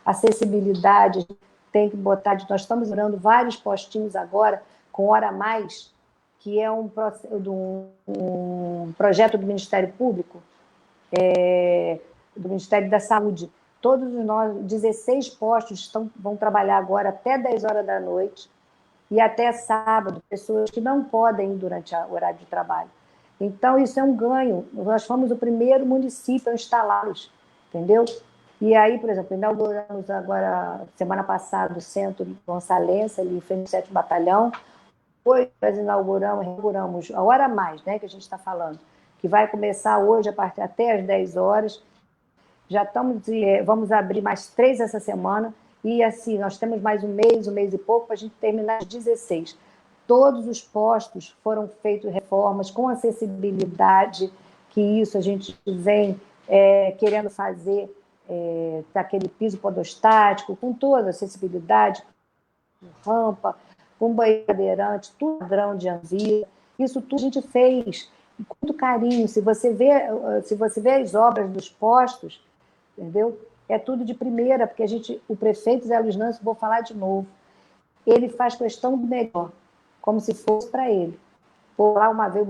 Acessibilidade, tem que botar. Nós estamos dando vários postinhos agora, com hora a mais, que é um projeto do Ministério Público, do Ministério da Saúde. Todos nós, 16 postos vão trabalhar agora até 10 horas da noite, e até sábado, pessoas que não podem ir durante o horário de trabalho. Então, isso é um ganho. Nós fomos o primeiro município a instalá-los, entendeu? E aí, por exemplo, inauguramos agora, semana passada, o Centro Gonçalense, ali em frente ao 7º Batalhão. Hoje nós inauguramos a hora a mais, né, que a gente está falando, que vai começar hoje até às 10 horas. Já vamos abrir mais 3 essa semana. E assim, nós temos mais um mês e pouco, para a gente terminar as 16. Todos os postos foram feitos reformas com acessibilidade, que isso a gente vem querendo fazer, daquele piso podostático, com toda a acessibilidade, com rampa, com banheiro cadeirante, tudo padrão de Anvisa. Isso tudo a gente fez com muito carinho. Se você vê as obras dos postos, entendeu? É tudo de primeira, porque o prefeito Zé Luiz Nancy, vou falar de novo, ele faz questão do melhor, como se fosse para ele. Por lá, uma vez,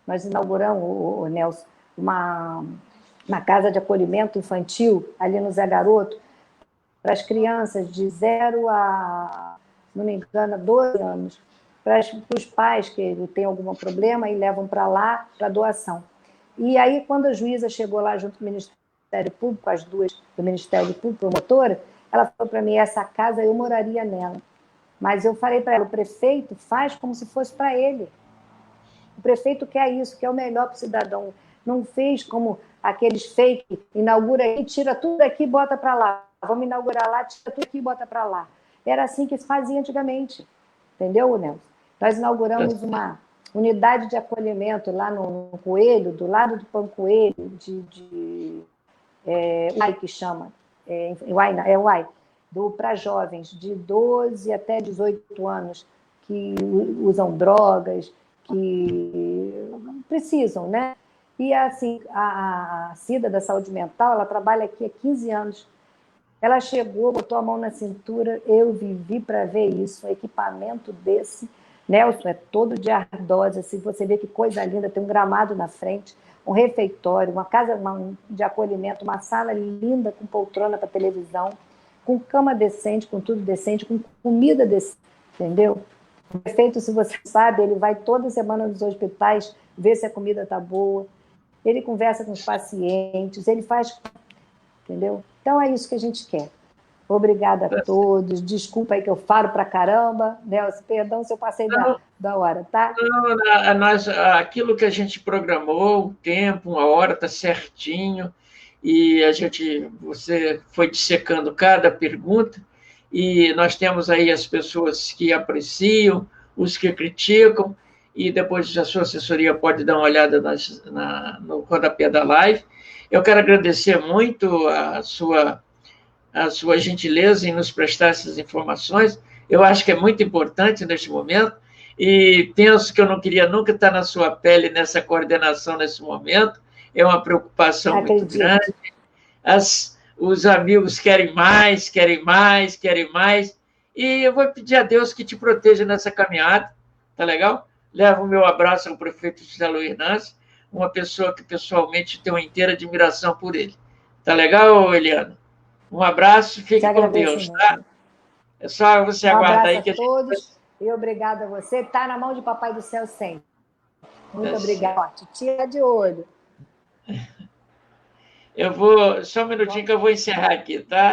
nós inauguramos, o Nelson, uma casa de acolhimento infantil, ali no Zé Garoto, para as crianças de 0 a, se não me engano, 12 anos, para os pais que têm algum problema e levam para lá para doação. E aí, quando a juíza chegou lá junto com o Ministério Público, as duas do Ministério Público, promotora, ela falou para mim, essa casa eu moraria nela. Mas eu falei para ela, o prefeito faz como se fosse para ele. O prefeito quer isso, quer o melhor para o cidadão. Não fez como aqueles fake, inaugura aí, tira tudo aqui e bota para lá. Vamos inaugurar lá, tira tudo aqui e bota para lá. Era assim que se fazia antigamente. Entendeu, Nelson? Nós inauguramos uma unidade de acolhimento lá no Coelho, do lado do Pão Coelho, UAI que chama, UAI, para jovens de 12 até 18 anos que usam drogas, que precisam, né? E assim, a Cida da Saúde Mental, ela trabalha aqui há 15 anos. Ela chegou, botou a mão na cintura, eu vivi para ver isso, um equipamento desse, Nelson é todo de ardósia, assim, você vê que coisa linda, tem um gramado na frente, um refeitório, uma casa de acolhimento, uma sala linda com poltrona para televisão, com cama decente, com tudo decente, com comida decente, entendeu? O prefeito, se você sabe, ele vai toda semana nos hospitais ver se a comida está boa, ele conversa com os pacientes, ele faz, entendeu? Então é isso que a gente quer. Obrigada a todos. Desculpa aí que eu falo para caramba. Nelson, perdão se eu passei da hora, tá? Não, aquilo que a gente programou, o tempo, uma hora, está certinho, e você foi dissecando cada pergunta, e nós temos aí as pessoas que apreciam, os que criticam, e depois a sua assessoria pode dar uma olhada no rodapé da live. Eu quero agradecer muito a sua gentileza em nos prestar essas informações. Eu acho que é muito importante neste momento, e penso que eu não queria nunca estar na sua pele nessa coordenação nesse momento. É uma preocupação muito grande. Os amigos querem mais, querem mais, querem mais, e eu vou pedir a Deus que te proteja nessa caminhada, tá legal? Levo o meu abraço ao prefeito José Luiz Inácio, uma pessoa que pessoalmente tenho uma inteira admiração por ele. Tá legal, Eliana? Um abraço, fique com Deus, tá? É só você aguardar aí que a todos e obrigada a você. Está na mão de Papai do Céu sempre. Muito obrigada. Tia de olho. Só um minutinho que eu vou encerrar aqui, tá?